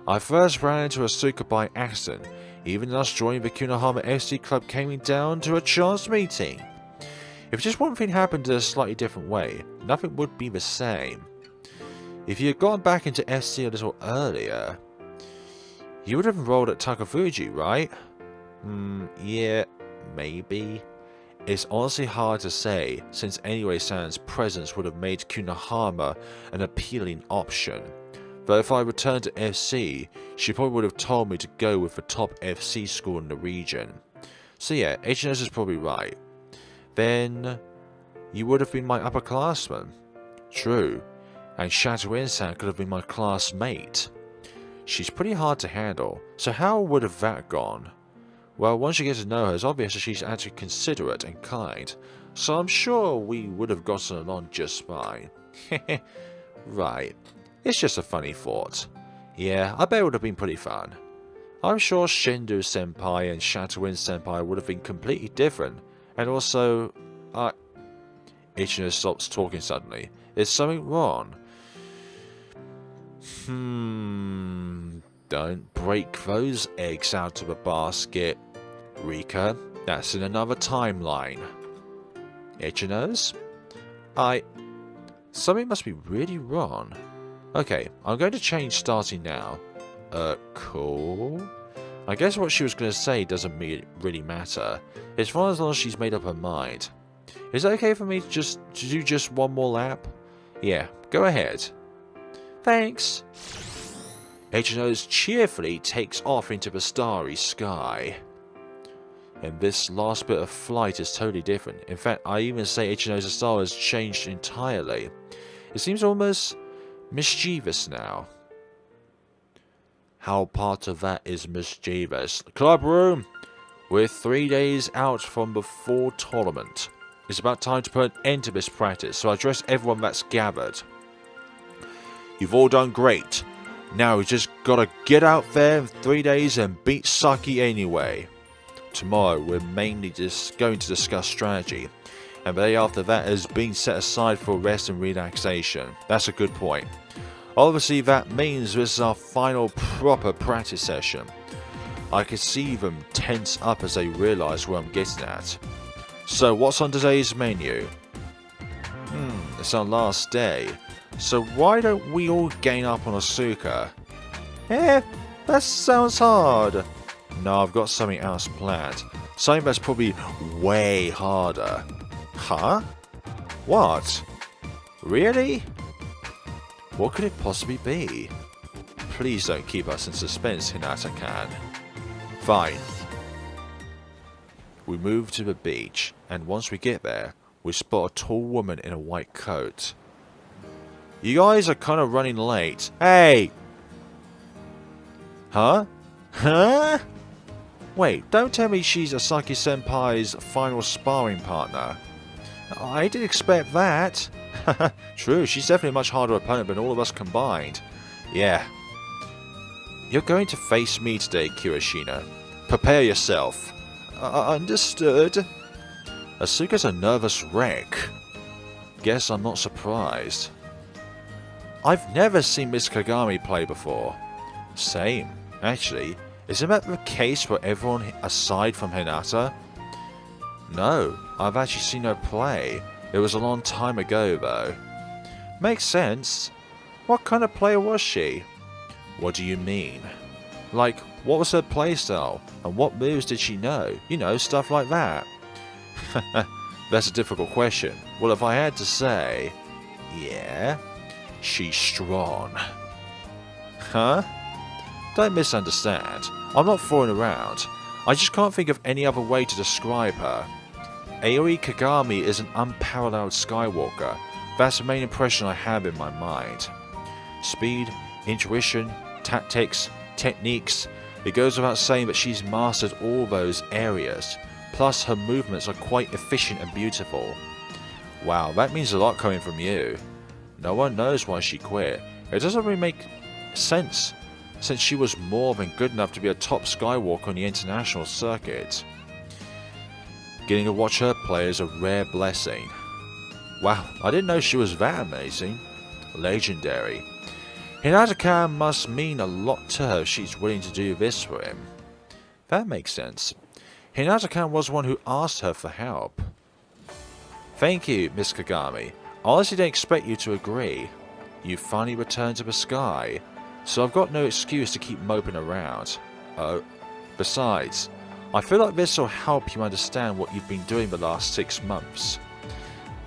I first ran into Asuka by accident, even us joining the Kunohama FC club came down to a chance meeting. If just one thing happened in a slightly different way, nothing would be the same. If you had gone back into FC a little earlier, you would have enrolled at Takafuji, right? Yeah, maybe. It's honestly hard to say, since Anyway-san's presence would have made Kunohama an appealing option. Though if I returned to FC, she probably would have told me to go with the top FC school in the region. So yeah, HNS is probably right. Then, you would have been my upperclassman. True. And Shadowin-san could have been my classmate. She's pretty hard to handle, so how would have that gone? Well, once you get to know her, it's obvious that she's actually considerate and kind, so I'm sure we would have gotten along just fine. Right. It's just a funny thought. Yeah, I bet it would have been pretty fun. I'm sure Shindu Senpai and Shatawin Senpai would have been completely different. And also, Ichino stops talking suddenly. Is something wrong? Don't break those eggs out of the basket, Rika. That's in another timeline. Ichino's? Something must be really wrong. Okay, I'm going to change starting now. Cool. I guess what she was going to say doesn't really matter. It's fine as long as she's made up her mind. Is it okay for me to do just one more lap? Yeah, go ahead. Thanks. Ichino's cheerfully takes off into the starry sky. And this last bit of flight is totally different. In fact, I even say Ichino's style has changed entirely. It seems almost mischievous now. How part of that is mischievous? Club room! We're 3 days out from the fall tournament. It's about time to put an end to this practice, so I address everyone that's gathered. You've all done great. Now we just gotta get out there in 3 days and beat Saki anyway. Tomorrow we're mainly just going to discuss strategy, and the day after that has been set aside for rest and relaxation. That's a good point. Obviously that means this is our final proper practice session. I can see them tense up as they realise where I'm getting at. So what's on today's menu? It's our last day. So why don't we all gain up on Asuka? That sounds hard. No, I've got something else planned. Something that's probably way harder. Huh? What? Really? What could it possibly be? Please don't keep us in suspense, Hinata-kan. Fine. We move to the beach, and once we get there, we spot a tall woman in a white coat. You guys are kind of running late. Hey! Huh? Huh? Wait, don't tell me she's Asaki-senpai's final sparring partner. I didn't expect that. True, she's definitely a much harder opponent than all of us combined. Yeah. You're going to face me today, Kirishina. Prepare yourself. Understood. Asuka's a nervous wreck. Guess I'm not surprised. I've never seen Miss Kagami play before. Same. Actually, isn't that the case for everyone aside from Hinata? No, I've actually seen her play. It was a long time ago, though. Makes sense. What kind of player was she? What do you mean? Like, what was her playstyle? And what moves did she know? You know, stuff like that. That's a difficult question. Well, if I had to say... Yeah? She's strong. Huh? Don't misunderstand. I'm not throwing around. I just can't think of any other way to describe her. Aoi Kagami is an unparalleled Skywalker. That's the main impression I have in my mind. Speed, intuition, tactics, techniques. It goes without saying that she's mastered all those areas. Plus her movements are quite efficient and beautiful. Wow, that means a lot coming from you. No one knows why she quit. It doesn't really make sense, since she was more than good enough to be a top Skywalker on the international circuit. Getting to watch her play is a rare blessing. Wow, I didn't know she was that amazing. Legendary. Hinata-kan must mean a lot to her if she's willing to do this for him. That makes sense. Hinata-kan was one who asked her for help. Thank you, Miss Kagami. I honestly didn't expect you to agree. You finally returned to the sky, so I've got no excuse to keep moping around. Oh, besides, I feel like this will help you understand what you've been doing the last 6 months.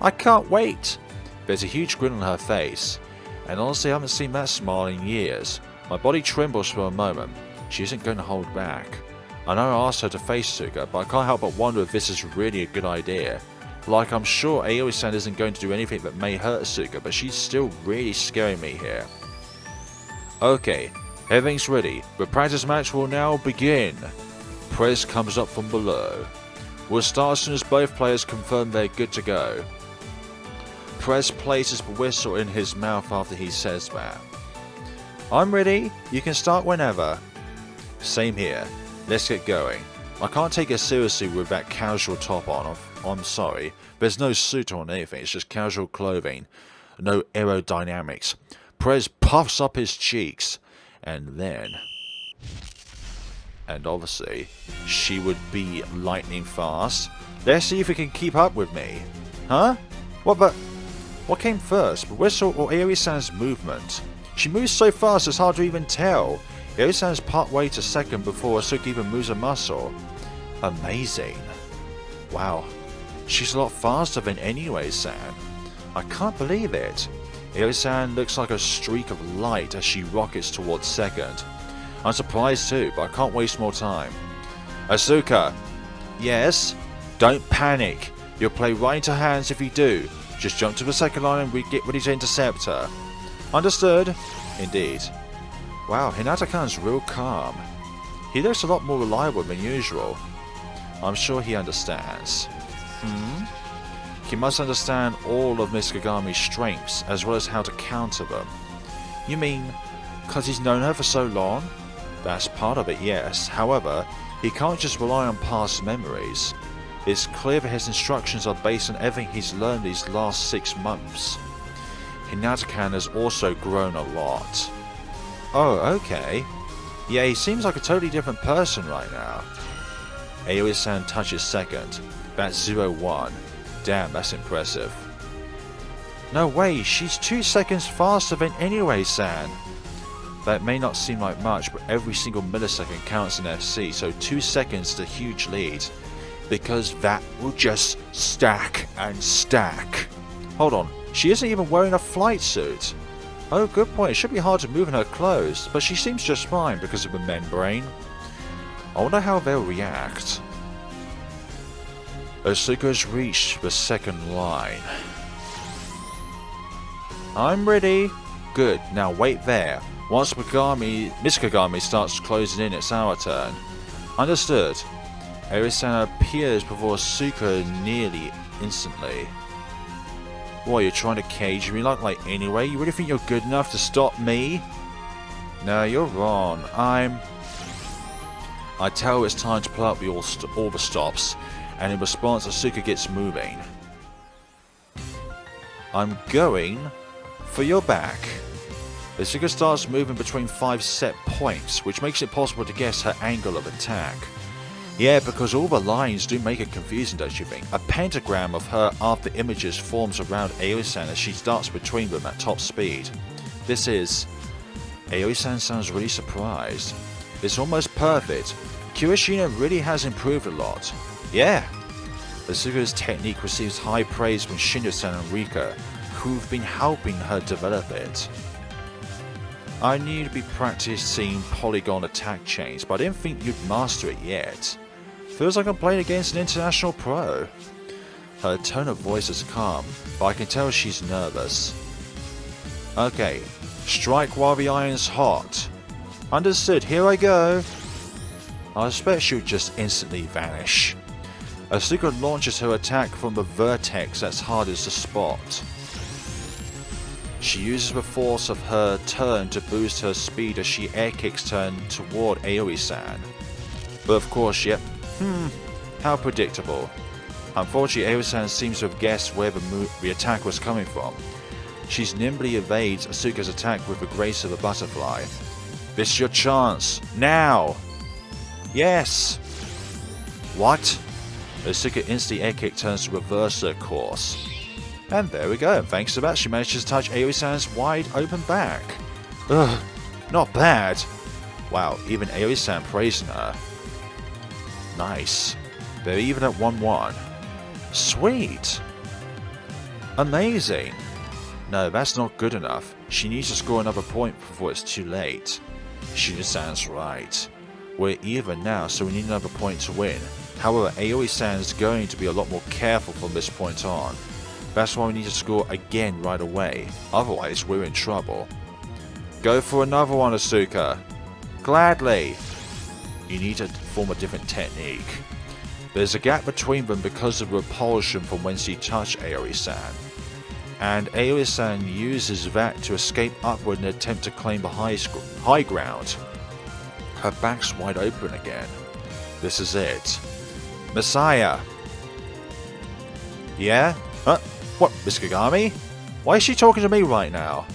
I can't wait! There's a huge grin on her face, and honestly I haven't seen that smile in years. My body trembles for a moment. She isn't going to hold back. I know I asked her to face Asuka, but I can't help but wonder if this is really a good idea. Like, I'm sure Aoi-san isn't going to do anything that may hurt Asuka, but she's still really scaring me here. Okay, everything's ready. The practice match will now begin. Prez comes up from below. We'll start as soon as both players confirm they're good to go. Prez places the whistle in his mouth after he says that. I'm ready. You can start whenever. Same here. Let's get going. I can't take it seriously with that casual top on. I'm sorry. There's no suit on anything. It's just casual clothing. No aerodynamics. Prez puffs up his cheeks. And then... And obviously, she would be lightning fast. Let's see if he can keep up with me. Huh? What came first? The whistle or Aoi-san's movement? She moves so fast it's hard to even tell. Aoi-san's part way to second before Asuka even moves a muscle. Amazing. Wow. She's a lot faster than Inui-san. I can't believe it. Aoi-san looks like a streak of light as she rockets towards second. I'm surprised too, but I can't waste more time. Asuka. Yes? Don't panic. You'll play right into hands if you do. Just jump to the second line and we get ready to intercept her. Understood? Indeed. Wow, Hinata-kan's real calm. He looks a lot more reliable than usual. I'm sure he understands. He must understand all of Miss Kagami's strengths, as well as how to counter them. You mean, because he's known her for so long? That's part of it, yes. However, he can't just rely on past memories. It's clear that his instructions are based on everything he's learned these last 6 months. Hinata-kan has also grown a lot. Oh, okay. Yeah, he seems like a totally different person right now. Aoi-san touches second. That's 0-1. Damn, that's impressive. No way, she's 2 seconds faster than Inui-san. That may not seem like much, but every single millisecond counts in FC, so 2 seconds is a huge lead. Because that will just stack and stack. Hold on, she isn't even wearing a flight suit. Oh, good point, it should be hard to move in her clothes, but she seems just fine because of the membrane. I wonder how they'll react. Asuka's reached the second line. I'm ready. Good, now wait there. Once Miss Kagami starts closing in, it's our turn. Understood. Aoi-san appears before Asuka nearly instantly. What, you're trying to cage me like Inui? You really think you're good enough to stop me? No, you're wrong. I tell it's time to pull up all the stops, and in response Asuka gets moving. I'm going for your back. Asuka starts moving between 5 set points, which makes it possible to guess her angle of attack. Yeah, because all the lines do make it confusing, don't you think? A pentagram of her after images forms around Aoi-san as she darts between them at top speed. This is... Aoi-san sounds really surprised. It's almost perfect. Kirishina really has improved a lot. Yeah! Asuka's technique receives high praise from Shindo-san and Rika, who've been helping her develop it. I knew to be practicing polygon attack chains, but I didn't think you'd master it yet. Feels like I'm playing against an international pro. Her tone of voice is calm, but I can tell she's nervous. Okay, strike while the iron's hot. Understood, here I go. I expect she'll just instantly vanish. Asuka launches her attack from the vertex that's hardest to spot. She uses the force of her turn to boost her speed as she air kicks turn toward Aoi-san. But of course, yep. How predictable. Unfortunately, Aoi-san seems to have guessed where the attack was coming from. She nimbly evades Asuka's attack with the grace of a butterfly. This is your chance. Now! Yes! What? Asuka instantly air kick turns to reverse her course. And there we go. Thanks to that, she manages to touch Aoi-san's wide open back. Ugh, not bad. Wow, even Aoi-san praising her. Nice. They're even at 1-1. Sweet. Amazing. No, that's not good enough. She needs to score another point before it's too late. Shindo-san's right. We're even now, so we need another point to win. However, Aoi-san is going to be a lot more careful from this point on. That's why we need to score again right away. Otherwise, we're in trouble. Go for another one, Asuka. Gladly. You need to form a different technique. There's a gap between them because of repulsion from when she touched Aoi-san. and Aoi-san uses that to escape upward and attempt to claim the high ground. Her back's wide open again. This is it. Masaya! Yeah? Huh? What, Miss Kagami? Why is she talking to me right now?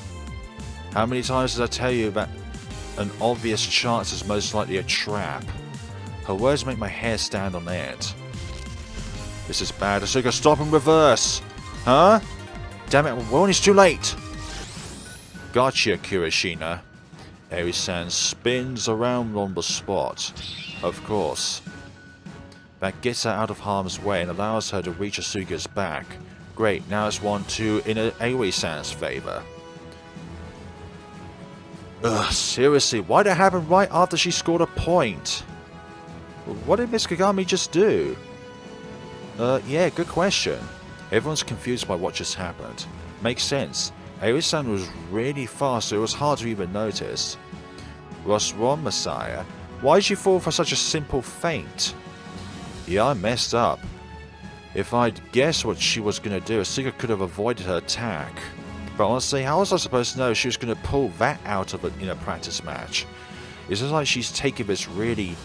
How many times did I tell you that an obvious chance is most likely a trap? Her words make my hair stand on end. This is bad. Asuka, stop and reverse! Huh? Damn it, well, it's too late! Gotcha, Kirishina. Aoi-san spins around on the spot. Of course. That gets her out of harm's way and allows her to reach Asuka's back. Great, now it's 1-2 in Aoi-san's favour. Ugh, seriously, why'd it happen right after she scored a point? What did Miss Kagami just do? Yeah, good question. Everyone's confused by what just happened. Makes sense. Aoi-san was really fast, so it was hard to even notice. What's wrong, Masaya? Why did you fall for such a simple feint? Yeah, I messed up. If I'd guessed what she was going to do, Asuka could have avoided her attack. But honestly, how was I supposed to know she was going to pull that out of it in a practice match? It's just like she's taking this really,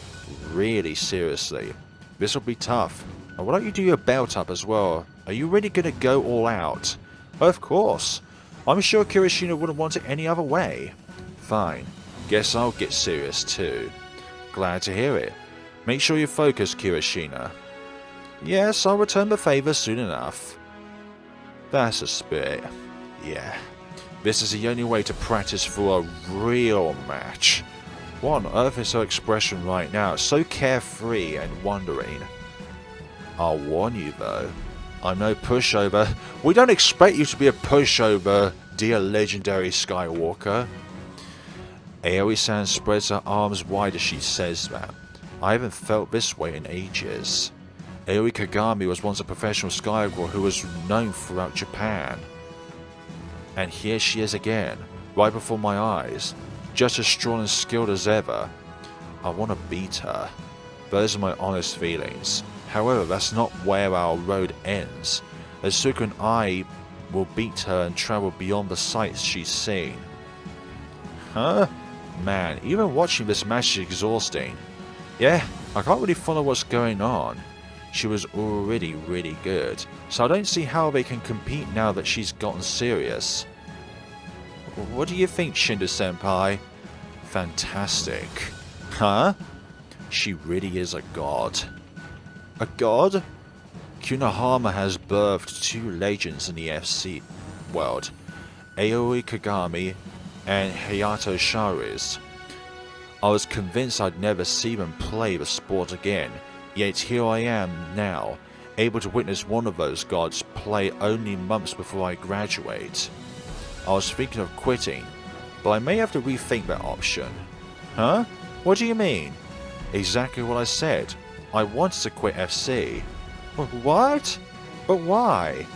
really seriously. This will be tough. And why don't you do your belt up as well? Are you really going to go all out? Of course. I'm sure Kirishina wouldn't want it any other way. Fine. Guess I'll get serious too. Glad to hear it. Make sure you focus, Kirishina. Yes, I'll return the favour soon enough. That's a spirit. Yeah. This is the only way to practice for a real match. What on earth is her expression right now? So carefree and wondering. I'll warn you though. I'm no pushover. We don't expect you to be a pushover, dear legendary Skywalker. Aoi-san spreads her arms wide as she says that. I haven't felt this way in ages. Aoi Kagami was once a professional Skywalker who was known throughout Japan. And here she is again, right before my eyes, just as strong and skilled as ever. I want to beat her. Those are my honest feelings. However, that's not where our road ends. Asuka and I will beat her and travel beyond the sights she's seen. Huh? Man, even watching this match is exhausting. Yeah, I can't really follow what's going on. She was already really good, so I don't see how they can compete now that she's gotten serious. What do you think, Shindo-senpai? Fantastic. Huh? She really is a god. A god? Kunohama has birthed two legends in the FC world, Aoi Kagami and Hayato Shariz. I was convinced I'd never see them play the sport again, yet here I am now, able to witness one of those gods play only months before I graduate. I was thinking of quitting, but I may have to rethink that option. Huh? What do you mean? Exactly what I said. I wanted to quit FC. What? But why?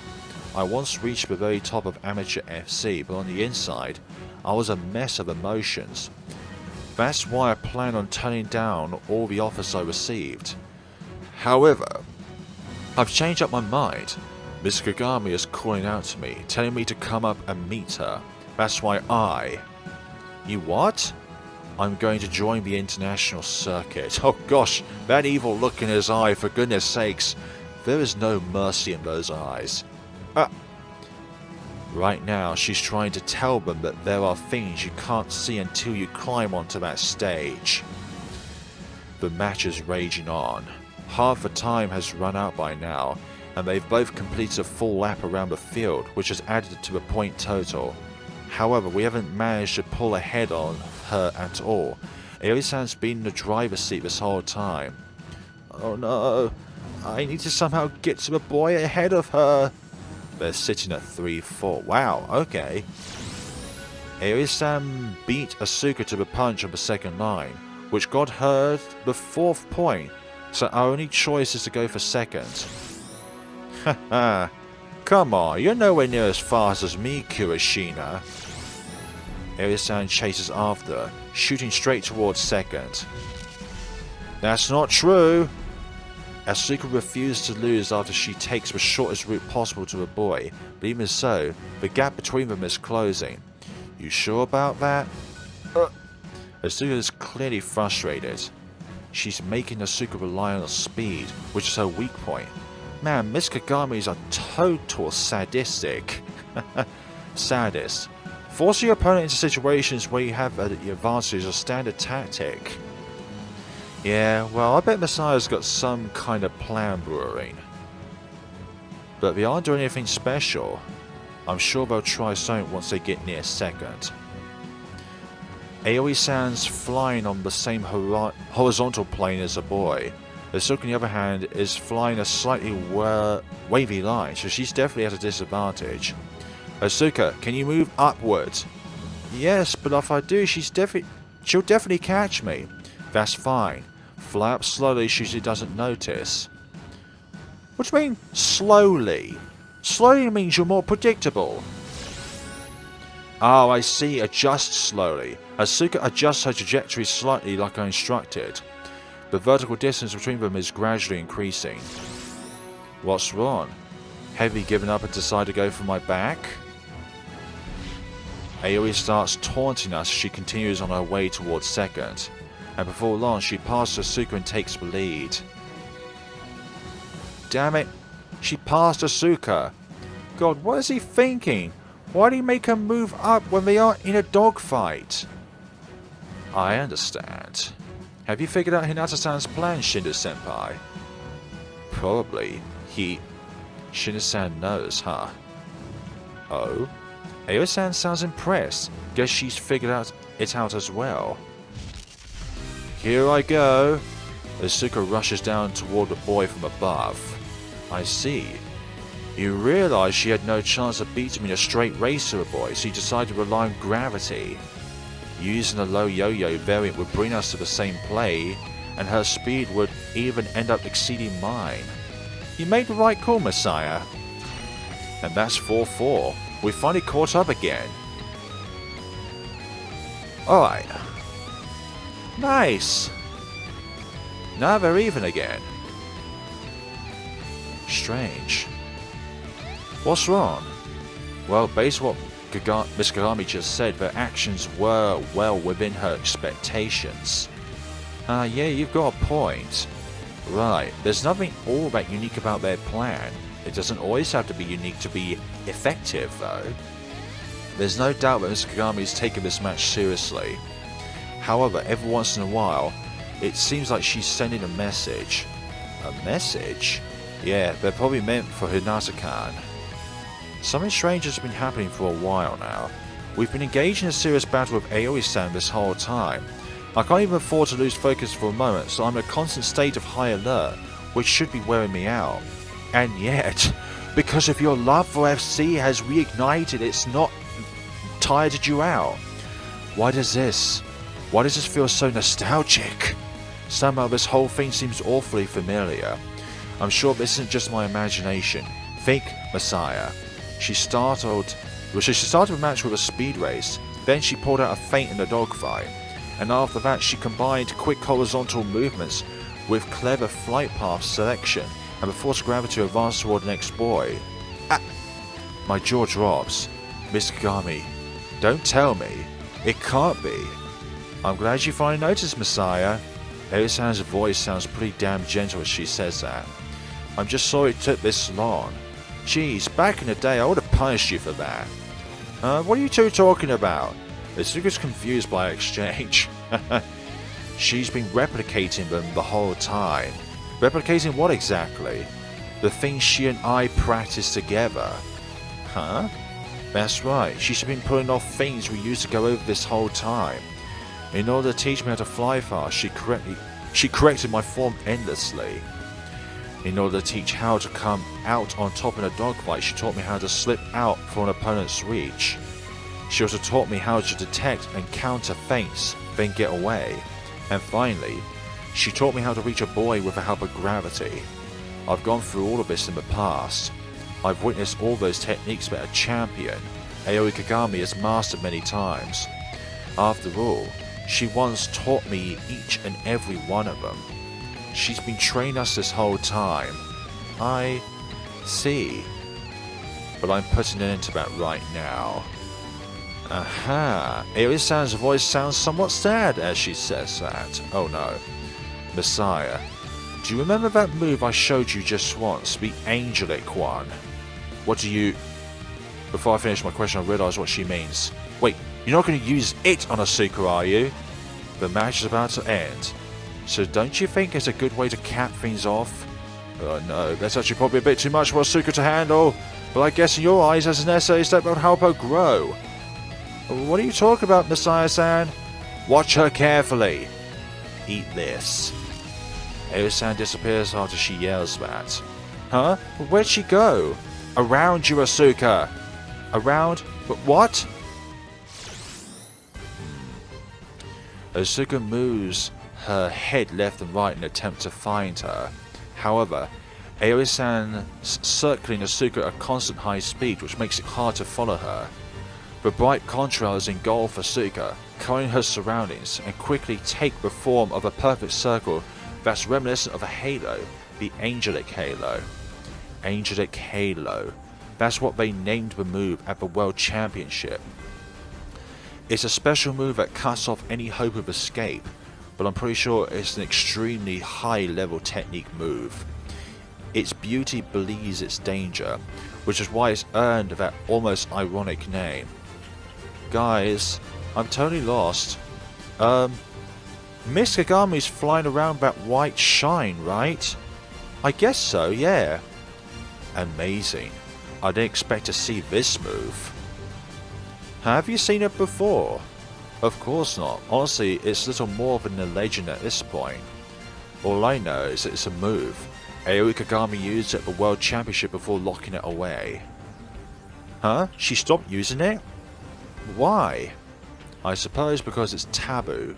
I once reached the very top of amateur FC, but on the inside, I was a mess of emotions. That's why I plan on turning down all the offers I received. However, I've changed up my mind. Miss Kagami is calling out to me, telling me to come up and meet her. That's why You what? I'm going to join the international circuit. Oh gosh, that evil look in his eye, for goodness sakes. There is no mercy in those eyes. Right now, she's trying to tell them that there are things you can't see until you climb onto that stage. The match is raging on. Half the time has run out by now, and they've both completed a full lap around the field, which has added to the point total. However, we haven't managed to pull ahead on her at all. Aoi-san's been in the driver's seat this whole time. Oh no, I need to somehow get to the boy ahead of her. They're sitting at 3-4. Wow, okay. Aoi-san beat Asuka to the punch on the second line, which got her the 4th point, so our only choice is to go for second. Haha, come on, you're nowhere near as fast as me, Kirishina. Aoi-san chases after her, shooting straight towards second. That's not true. Asuka refuses to lose after she takes the shortest route possible to a boy, but even so, the gap between them is closing. You sure about that? Asuka is clearly frustrated. She's making Asuka rely on her speed, which is her weak point. Man, Miss Kagami is a total sadistic. Sadist. Forcing your opponent into situations where you have the advantage is a standard tactic. Yeah, well, I bet Masaya's got some kind of plan brewing. But they aren't doing anything special. I'm sure they'll try something once they get near second. Aoi-san's flying on the same horizontal plane as a boy. Asuka, on the other hand, is flying a slightly wavy line, so she's definitely at a disadvantage. Asuka, can you move upwards? Yes, but if I do, she'll definitely catch me. That's fine. Fly up slowly so she doesn't notice. What do you mean, slowly? Slowly means you're more predictable. Oh, I see. Adjust slowly. Asuka adjusts her trajectory slightly like I instructed. The vertical distance between them is gradually increasing. What's wrong? Have you given up and decided to go for my back? Aoi starts taunting us as she continues on her way towards second, and before long she passes Asuka and takes the lead. Damn it, she passed Asuka. God, what is he thinking? Why do you make her move up when they aren't in a dogfight? I understand. Have you figured out Hinata-san's plan, Shindo-senpai? Probably. Shindo-san knows, huh? Oh? Aoi-san sounds impressed. Guess she's figured it out as well. Here I go. Asuka rushes down toward the boy from above. I see. You realized she had no chance of beating me in a straight race to a boy, so you decided to rely on gravity. Using a low yo-yo variant would bring us to the same play, and her speed would even end up exceeding mine. You made the right call, Masaya. And that's 4-4. We finally caught up again. Alright. Nice. Now they're even again. Strange. What's wrong? Well, based on what Miss Kagami just said, their actions were well within her expectations. Yeah, you've got a point. Right, there's nothing all that unique about their plan. It doesn't always have to be unique to be effective, though. There's no doubt that Miss Kagami's taken this match seriously. However, every once in a while, it seems like she's sending a message. A message? Yeah, they're probably meant for Hinata-kan. Something strange has been happening for a while now. We've been engaged in a serious battle with Aoi-san this whole time. I can't even afford to lose focus for a moment, so I'm in a constant state of high alert, which should be wearing me out. And yet, because of your love for FC has reignited, it's not tired you out. Why does this feel so nostalgic? Somehow this whole thing seems awfully familiar. I'm sure this isn't just my imagination. Think, Masaya. She started the match with a speed race, then she pulled out a feint in the dogfight, and after that she combined quick horizontal movements with clever flight path selection, and before gravity to advance toward the next boy. My jaw drops. Miss Kagami, don't tell me. It can't be. I'm glad you finally noticed, Masaya. Aoi-san's voice sounds pretty damn gentle as she says that. I'm just sorry it took this long. Geez, back in the day I would have punished you for that. What are you two talking about? Asuka's confused by our exchange. She's been replicating them the whole time. Replicating what exactly? The things she and I practiced together. Huh? That's right, she's been pulling off things we used to go over this whole time. In order to teach me how to fly fast, she corrected my form endlessly. In order to teach how to come out on top in a dogfight, she taught me how to slip out from an opponent's reach. She also taught me how to detect and counter feints, then get away. And finally, she taught me how to reach a boy with the help of gravity. I've gone through all of this in the past. I've witnessed all those techniques that a champion, Aoi Kagami, has mastered many times. After all, she once taught me each and every one of them. She's been training us this whole time. I see. But I'm putting an end to that right now. Aha. Aoi-san's voice sounds somewhat sad as she says that. Oh no. Masaya, do you remember that move I showed you just once? The angelic one? What do you... Before I finish my question, I realise what she means. Wait, you're not going to use it on Asuka, are you? The match is about to end. So don't you think it's a good way to cap things off? Oh no, that's actually probably a bit too much for Asuka to handle. But I guess in your eyes, that's a necessary step that will help her grow. What are you talking about, Masaya-san? Watch her carefully. Eat this. Aoi-san disappears after she yells that. Huh? Where'd she go? Around you, Asuka. Around? But what? Asuka moves her head left and right in an attempt to find her. However, Aoi-san circling Asuka at a constant high speed, which makes it hard to follow her. The bright contrails engulf Asuka, covering her surroundings, and quickly take the form of a perfect circle that's reminiscent of a halo, the Angelic Halo. Angelic Halo. That's what they named the move at the World Championship. It's a special move that cuts off any hope of escape, but I'm pretty sure it's an extremely high level technique move. Its beauty belies its danger, which is why it's earned that almost ironic name. Guys, I'm totally lost. Miss Kagami's flying around that white shine, right? I guess so, yeah. Amazing. I didn't expect to see this move. Have you seen it before? Of course not. Honestly, it's little more than a legend at this point. All I know is that it's a move. Aoi Kagami used it at the World Championship before locking it away. Huh? She stopped using it? Why? I suppose because it's taboo.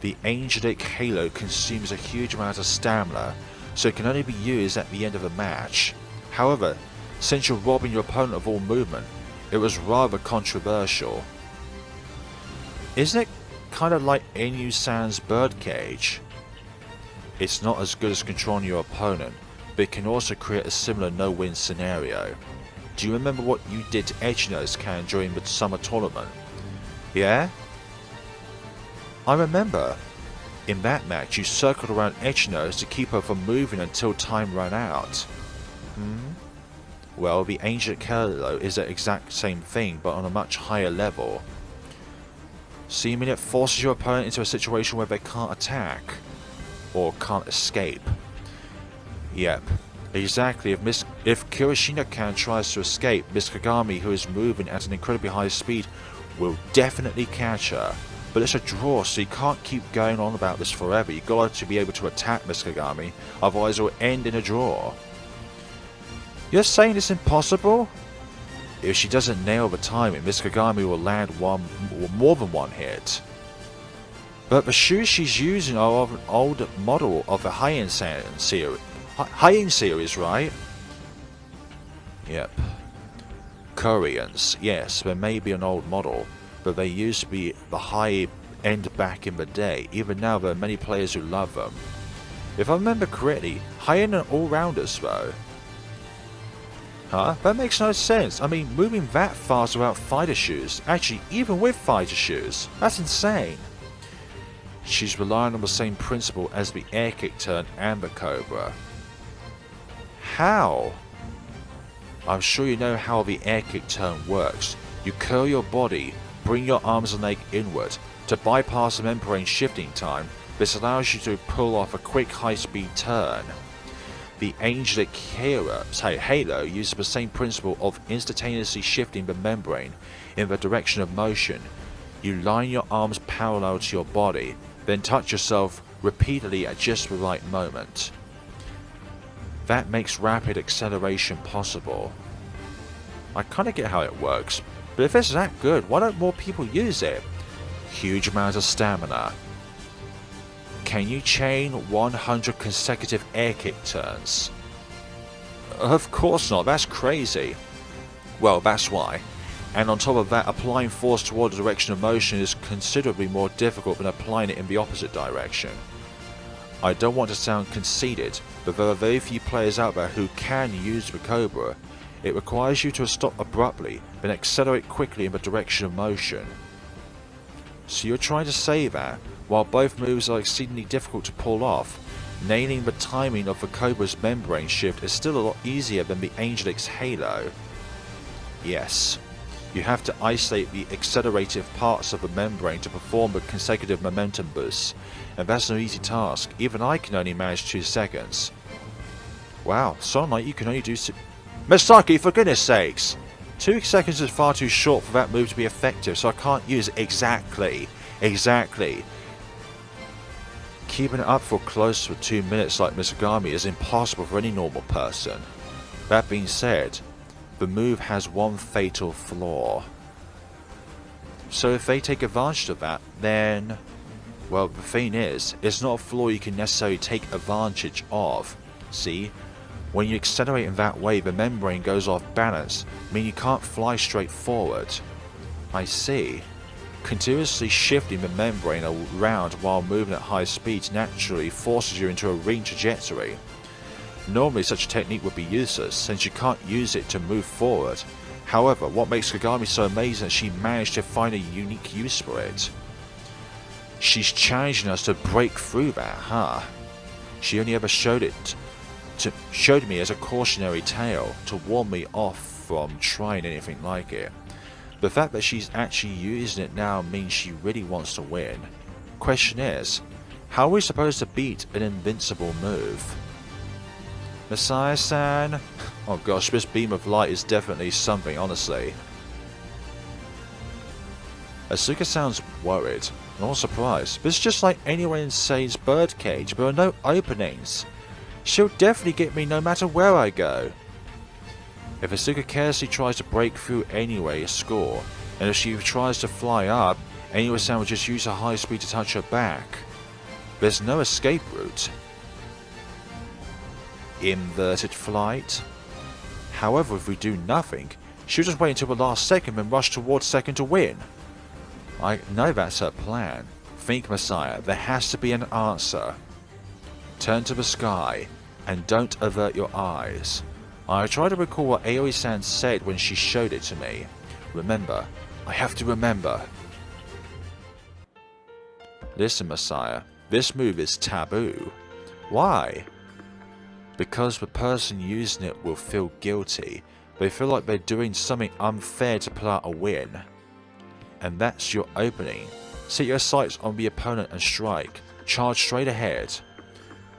The Angelic Halo consumes a huge amount of stamina, so it can only be used at the end of a match. However, since you're robbing your opponent of all movement, it was rather controversial. Isn't it kind of like Inui-san's birdcage? It's not as good as controlling your opponent, but it can also create a similar no-win scenario. Do you remember what you did to Echinose-can during the summer tournament? Yeah? I remember. In that match, you circled around Echinose to keep her from moving until time ran out. Well, the Angelic Halo is the exact same thing, but on a much higher level. So you mean it forces your opponent into a situation where they can't attack? Or can't escape? Yep. Exactly. If Kirishina-kan tries to escape, Miss Kagami, who is moving at an incredibly high speed, will definitely catch her. But it's a draw, so you can't keep going on about this forever. You've got to be able to attack Miss Kagami, otherwise it will end in a draw. You're saying it's impossible? If she doesn't nail the timing, Miss Kagami will land more than one hit. But the shoes she's using are of an old model of the high-end series, right? Yep. Koreans, yes, they may be an old model, but they used to be the high-end back in the day. Even now, there are many players who love them. If I remember correctly, high-end and all-rounders, though. Huh? That makes no sense. I mean, moving that fast without fighter shoes, actually, even with fighter shoes, that's insane. She's relying on the same principle as the air kick turn and the Cobra. How? I'm sure you know how the air kick turn works. You curl your body, bring your arms and leg inward. To bypass the membrane shifting time, this allows you to pull off a quick high-speed turn. The Angelic Halo uses the same principle of instantaneously shifting the membrane in the direction of motion. You line your arms parallel to your body, then touch yourself repeatedly at just the right moment. That makes rapid acceleration possible. I kinda get how it works, but if it's that good, why don't more people use it? Huge amount of stamina. Can you chain 100 consecutive air kick turns? Of course not, that's crazy. Well, that's why. And on top of that, applying force toward the direction of motion is considerably more difficult than applying it in the opposite direction. I don't want to sound conceited, but there are very few players out there who can use the Cobra. It requires you to stop abruptly, then accelerate quickly in the direction of motion. So you're trying to say that, while both moves are exceedingly difficult to pull off, nailing the timing of the Cobra's membrane shift is still a lot easier than the Angelic's halo. Yes, you have to isolate the accelerative parts of the membrane to perform the consecutive momentum boosts, and that's no easy task. Even I can only manage 2 seconds. Wow, sound like you can only do Misaki, for goodness sakes! 2 seconds is far too short for that move to be effective, so I can't use it. Exactly. Keeping it up for close to 2 minutes like Misagami is impossible for any normal person. That being said, the move has one fatal flaw. So if they take advantage of that, then... well, the thing is, it's not a flaw you can necessarily take advantage of. See? When you accelerate in that way, the membrane goes off balance, meaning you can't fly straight forward. I see. Continuously shifting the membrane around while moving at high speeds naturally forces you into a ring trajectory. Normally such a technique would be useless, since you can't use it to move forward. However, what makes Kagami so amazing is that she managed to find a unique use for it. She's challenging us to break through that, huh? She only ever showed me as a cautionary tale, to warn me off from trying anything like it. The fact that she's actually using it now means she really wants to win. Question is, how are we supposed to beat an invincible move? Masaya-san? Oh gosh, this beam of light is definitely something, honestly. Asuka sounds worried, not surprised. This is just like anyone in Sane's birdcage, there are no openings. She'll definitely get me no matter where I go. If Asuka carelessly tries to break through anyway, a score, and if she tries to fly up, Inui-san will just use her high speed to touch her back. There's no escape route. Inverted flight. However, if we do nothing, she'll just wait until the last second and rush towards second to win. I know that's her plan. Think, Masaya, there has to be an answer. Turn to the sky, and don't avert your eyes. I try to recall what Aoi-san said when she showed it to me. Remember. I have to remember. Listen, Masaya. This move is taboo. Why? Because the person using it will feel guilty. They feel like they're doing something unfair to pull out a win. And that's your opening. Set your sights on the opponent and strike. Charge straight ahead.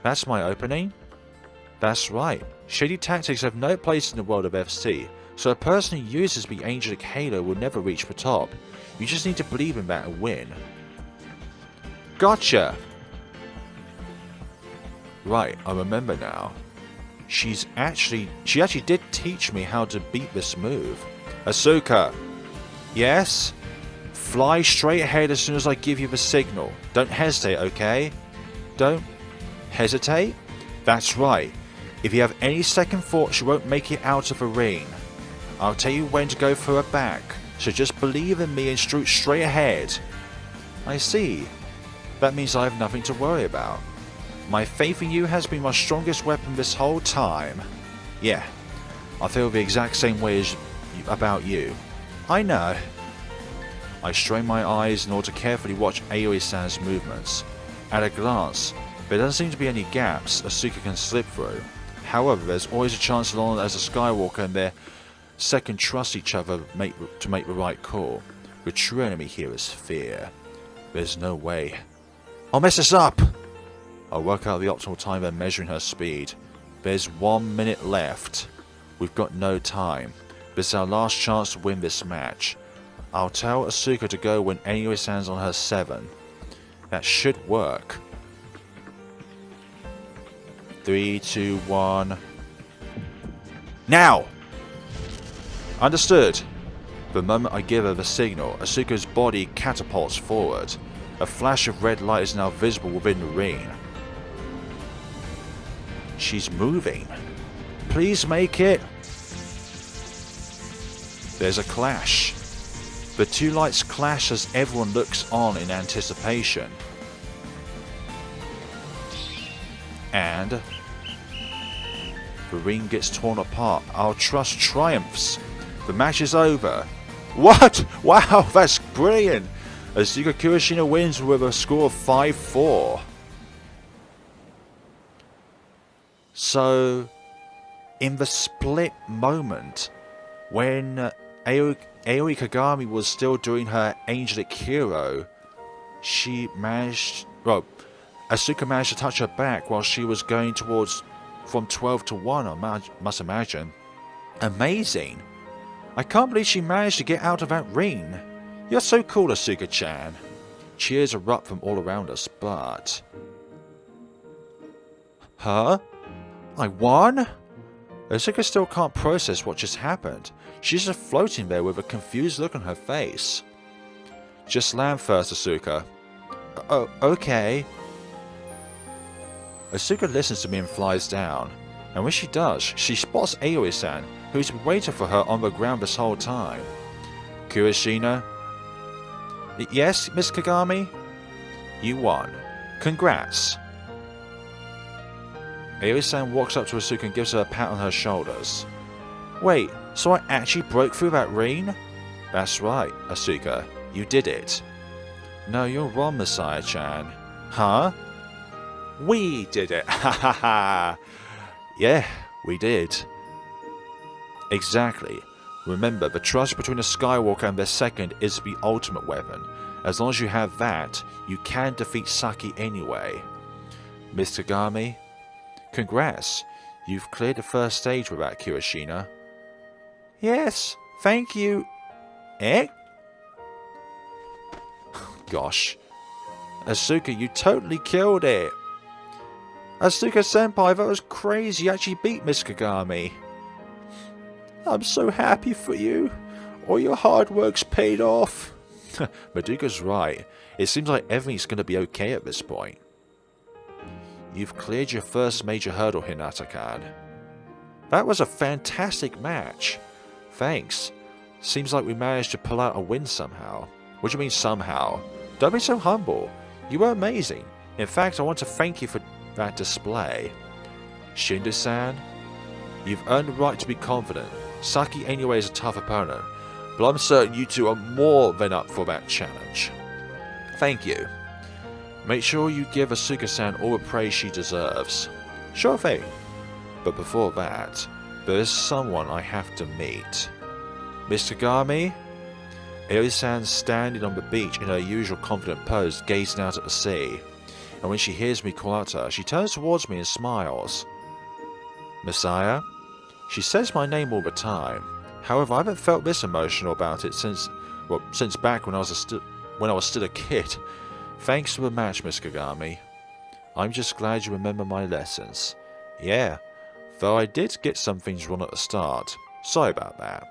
That's my opening? That's right. Shady tactics have no place in the world of FC, so a person who uses the Angelic Halo will never reach the top. You just need to believe in that and win. Gotcha! Right, I remember now. She actually did teach me how to beat this move. Asuka! Yes? Fly straight ahead as soon as I give you the signal. Don't hesitate, okay? Don't hesitate? That's right. If you have any second thoughts, you won't make it out of the ring. I'll tell you when to go for her back, so just believe in me and shoot straight ahead. I see. That means I have nothing to worry about. My faith in you has been my strongest weapon this whole time. Yeah, I feel the exact same way about you. I know. I strain my eyes in order to carefully watch Aoi-san's movements. At a glance, there doesn't seem to be any gaps Asuka can slip through. However, there's always a chance as long as a Skywalker and their second trust each other to make the right call. The true enemy here is fear. There's no way. I'll mess this up! I'll work out the optimal time by measuring her speed. There's 1 minute left. We've got no time. This is our last chance to win this match. I'll tell Asuka to go when Inui-san's on her 7. That should work. 3, 2, 1. Now! Understood. The moment I give her the signal, Asuka's body catapults forward. A flash of red light is now visible within the ring. She's moving. Please make it. There's a clash. The two lights clash as everyone looks on in anticipation. And the ring gets torn apart. Our trust triumphs. The match is over. What? Wow, that's brilliant. Asuka Kurashina wins with a score of 5-4. So, in the split moment, when Aoi Kagami was still doing her angelic hero, Asuka managed to touch her back while she was going towards from 12 to 1, I must imagine. Amazing! I can't believe she managed to get out of that ring. You're so cool, Asuka-chan. Cheers erupt from all around us, but... Huh? I won? Asuka still can't process what just happened. She's just floating there with a confused look on her face. Just land first, Asuka. Oh, okay. Asuka listens to me and flies down. And when she does, she spots Aoi-san, who's been waiting for her on the ground this whole time. Kurashina? Yes, Miss Kagami? You won. Congrats. Aoi-san walks up to Asuka and gives her a pat on her shoulders. Wait, so I actually broke through that ring? That's right, Asuka. You did it. No, you're wrong, Masaya-chan. Huh? We did it. Ha ha ha. Yeah, we did. Exactly. Remember, the trust between a Skywalker and their second is the ultimate weapon. As long as you have that, you can defeat Saki anyway. Miss Kagami? Congrats. You've cleared the first stage without Kurashina. Yes, thank you. Eh? Gosh. Asuka, you totally killed it. Asuka-senpai, that was crazy. You actually beat Miss Kagami. I'm so happy for you. All your hard work's paid off. Madoka's right. It seems like everything's going to be okay at this point. You've cleared your first major hurdle, Hinata-kan. That was a fantastic match. Thanks. Seems like we managed to pull out a win somehow. What do you mean somehow? Don't be so humble. You were amazing. In fact, I want to thank you for that display. Shindo-san, you've earned the right to be confident. Saki anyway is a tough opponent, but I'm certain you two are more than up for that challenge. Thank you. Make sure you give Asuka-san all the praise she deserves. Sure thing. But before that, there is someone I have to meet. Miss Kagami? Aoi-san standing on the beach in her usual confident pose, gazing out at the sea. And when she hears me call out to her, she turns towards me and smiles. Masaya? She says my name all the time. However, I haven't felt this emotional about it since back when I was still a kid. Thanks for the match, Miss Kagami. I'm just glad you remember my lessons. Yeah, though I did get some things wrong at the start. Sorry about that.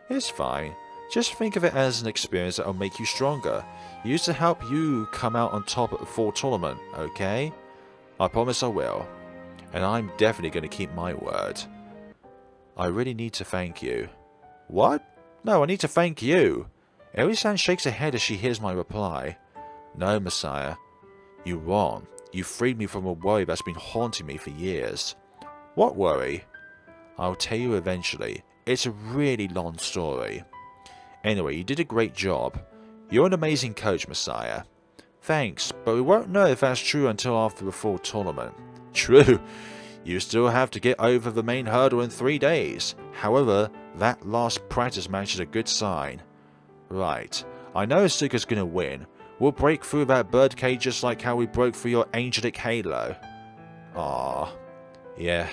It's fine. Just think of it as an experience that will make you stronger. Used to help you come out on top at the fall tournament, okay? I promise I will. And I'm definitely going to keep my word. I really need to thank you. What? No, I need to thank you. Aoi-san shakes her head as she hears my reply. No, Masaya. You're wrong. You freed me from a worry that's been haunting me for years. What worry? I'll tell you eventually. It's a really long story. Anyway, you did a great job. You're an amazing coach, Masaya. Thanks, but we won't know if that's true until after the full tournament. True. You still have to get over the main hurdle in 3 days. However, that last practice match is a good sign. Right. I know Asuka's gonna win. We'll break through that birdcage just like how we broke through your angelic halo. Ah, yeah.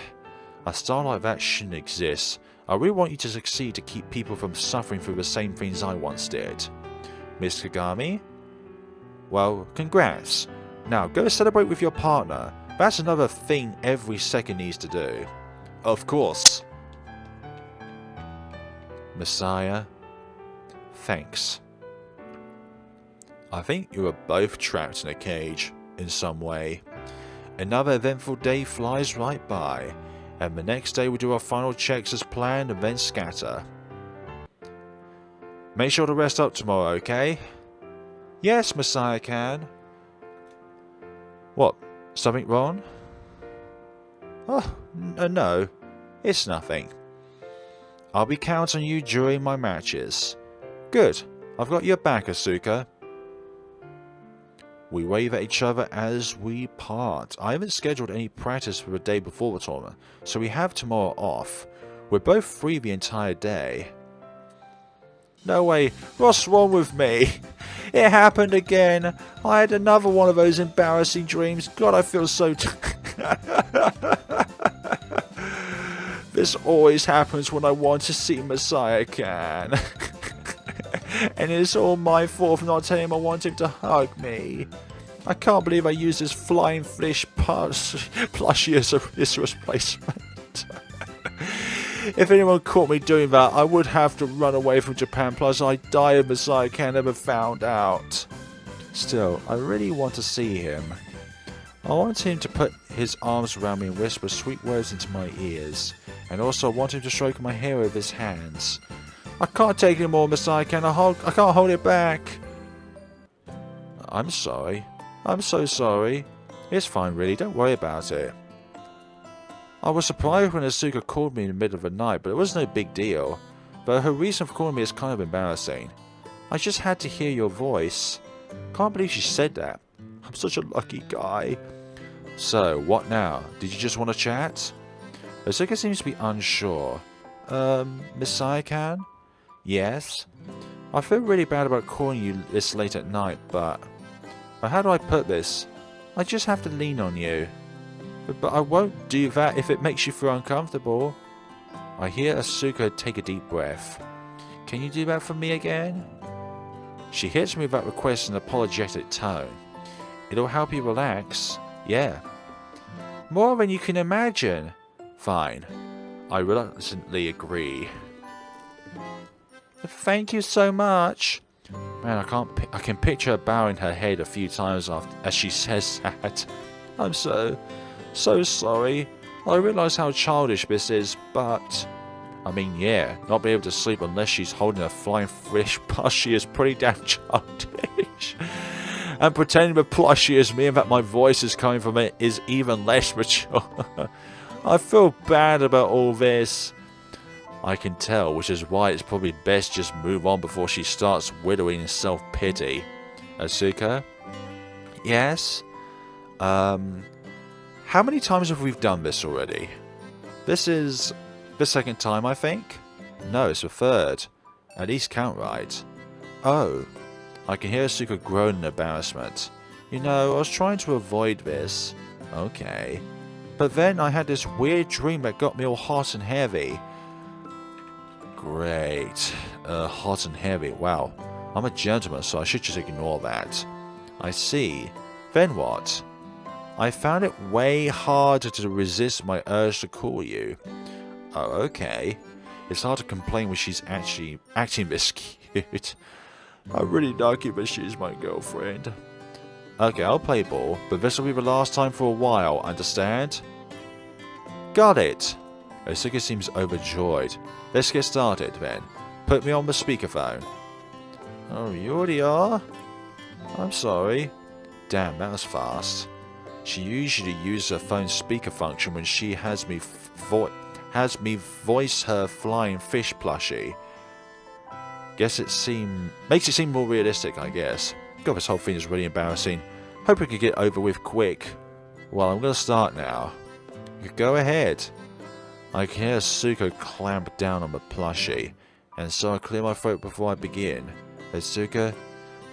A star like that shouldn't exist. I really want you to succeed to keep people from suffering through the same things I once did. Miss Kagami? Well, congrats. Now, go celebrate with your partner. That's another thing every second needs to do. Of course. Masaya, thanks. I think you are both trapped in a cage, in some way. Another eventful day flies right by, and the next day we do our final checks as planned and then scatter. Make sure to rest up tomorrow, okay? Yes, Masaya can. What? Something wrong? Oh, no. It's nothing. I'll be counting on you during my matches. Good. I've got your back, Asuka. We wave at each other as we part. I haven't scheduled any practice for the day before the tournament, so we have tomorrow off. We're both free the entire day. No way. What's wrong with me? It happened again. I had another one of those embarrassing dreams. God, I feel so... This always happens when I want to see Masaya can. And it's all my fault for not telling him I want him to hug me. I can't believe I used this flying fish plushie as his replacement. If anyone caught me doing that, I would have to run away from Japan. Plus, I'd die if Masaya can never found out. Still, I really want to see him. I want him to put his arms around me and whisper sweet words into my ears. And also, I want him to stroke my hair with his hands. I can't take any more, Masaya can. I can't hold it back. I'm sorry. I'm so sorry. It's fine, really. Don't worry about it. I was surprised when Asuka called me in the middle of the night, but it was no big deal. But her reason for calling me is kind of embarrassing. I just had to hear your voice. Can't believe she said that. I'm such a lucky guy. So, what now? Did you just want to chat? Asuka seems to be unsure. Masaya-can? Yes? I feel really bad about calling you this late at night, but how do I put this? I just have to lean on you. But I won't do that if it makes you feel uncomfortable. I hear Asuka take a deep breath. Can you do that for me again? She hits me with that request in an apologetic tone. It'll help you relax. Yeah. More than you can imagine. Fine. I reluctantly agree. Thank you so much. Man, I can picture her bowing her head a few times as she says that. I'm so sorry. I realise how childish this is, but... I mean, yeah, not being able to sleep unless she's holding a flying fish plushie is pretty damn childish. And pretending the plushie is me and that my voice is coming from it is even less mature. I feel bad about all this. I can tell, which is why it's probably best just move on before she starts wittering in self-pity. Asuka? Yes? How many times have we done this already? This is the second time, I think? No, it's the third. At least count right. Oh. I can hear Asuka groan in embarrassment. You know, I was trying to avoid this. Okay. But then I had this weird dream that got me all hot and heavy. Great. Hot and heavy. Wow. I'm a gentleman, so I should just ignore that. I see. Then what? I found it way harder to resist my urge to call you. Oh, okay. It's hard to complain when she's actually acting this cute. I'm really lucky that she's my girlfriend. Okay, I'll play ball, but this will be the last time for a while, understand? Got it! Asuka seems overjoyed. Let's get started, then. Put me on the speakerphone. Oh, you already are? I'm sorry. Damn, that was fast. She usually uses her phone's speaker function when she has me voice her flying fish plushie. Guess makes it seem more realistic, I guess. God, this whole thing is really embarrassing. Hope we could get over with quick. Well, I'm gonna start now. Go ahead. I can hear Asuka clamp down on the plushie, and so I clear my throat before I begin. Asuka,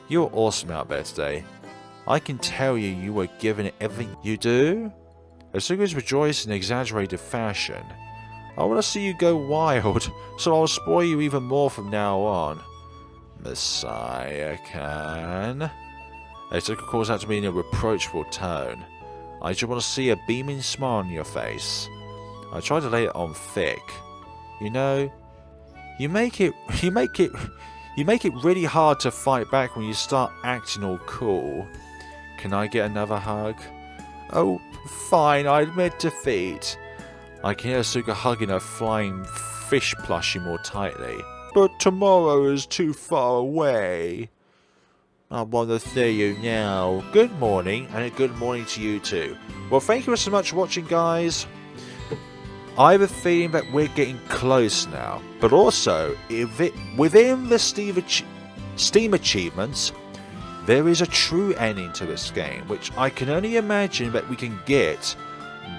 you're awesome out there today. I can tell you were giving it everything you do. Asuka's rejoicing in exaggerated fashion. I want to see you go wild, so I'll spoil you even more from now on. Masaya-can. Asuka calls out to me in a reproachful tone. I just want to see a beaming smile on your face. I try to lay it on thick. You know, you make it really hard to fight back when you start acting all cool. Can I get another hug? Oh, fine, I admit defeat. I can hear Asuka hugging her flying fish plushie more tightly. But tomorrow is too far away. I want to see you now. Good morning, and a good morning to you too. Well, thank you so much for watching, guys. I have a feeling that we're getting close now. But also, within the Steam achievements, there is a true ending to this game, which I can only imagine that we can get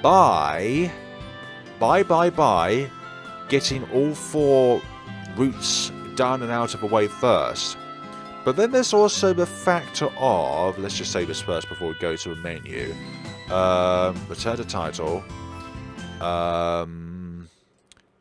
by getting all 4 routes done and out of the way first. But then there's also the factor of, let's just say this first before we go to the menu. Return to title.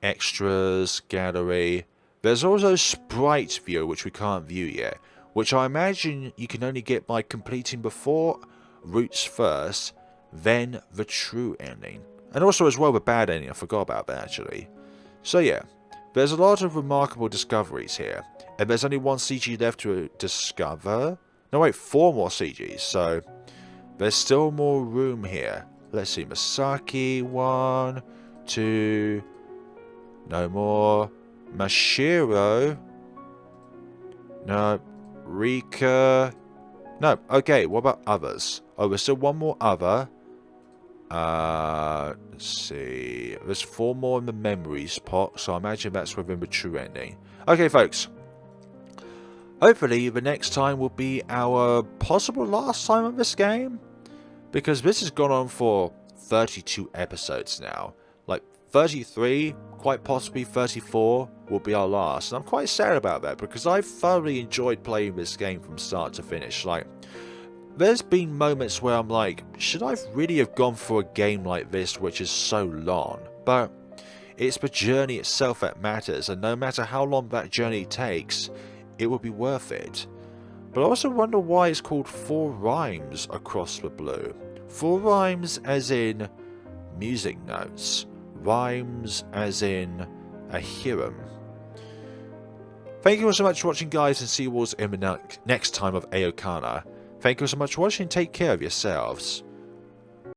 Extras, gallery. There's also Sprite view, which we can't view yet, which I imagine you can only get by completing the 4 routes first, then the true ending. And also as well the bad ending, I forgot about that actually. So yeah, there's a lot of remarkable discoveries here, and there's only 1 CG left to discover. No wait, 4 more CGs, so there's still more room here. Let's see, Masaki, 1, 2, no more. Mashiro, no. Rika, no. Okay, what about others? Oh, there's still 1 more other. Let's see. There's 4 more in the memories pot, so I imagine that's within the true ending. Okay, folks. Hopefully, the next time will be our possible last time of this game, because this has gone on for 32 episodes now. Like 33, quite possibly 34 will be our last. And I'm quite sad about that, because I've thoroughly enjoyed playing this game from start to finish. Like, there's been moments where I'm like, should I really have gone for a game like this which is so long? But it's the journey itself that matters, and no matter how long that journey takes, it will be worth it. But I also wonder why it's called 4 Rhymes Across the Blue. 4 rhymes as in music notes. Rhymes as in a theorem. Thank you all so much for watching, guys, and see you all in the next time of Aokana. Thank you so much for watching. Take care of yourselves.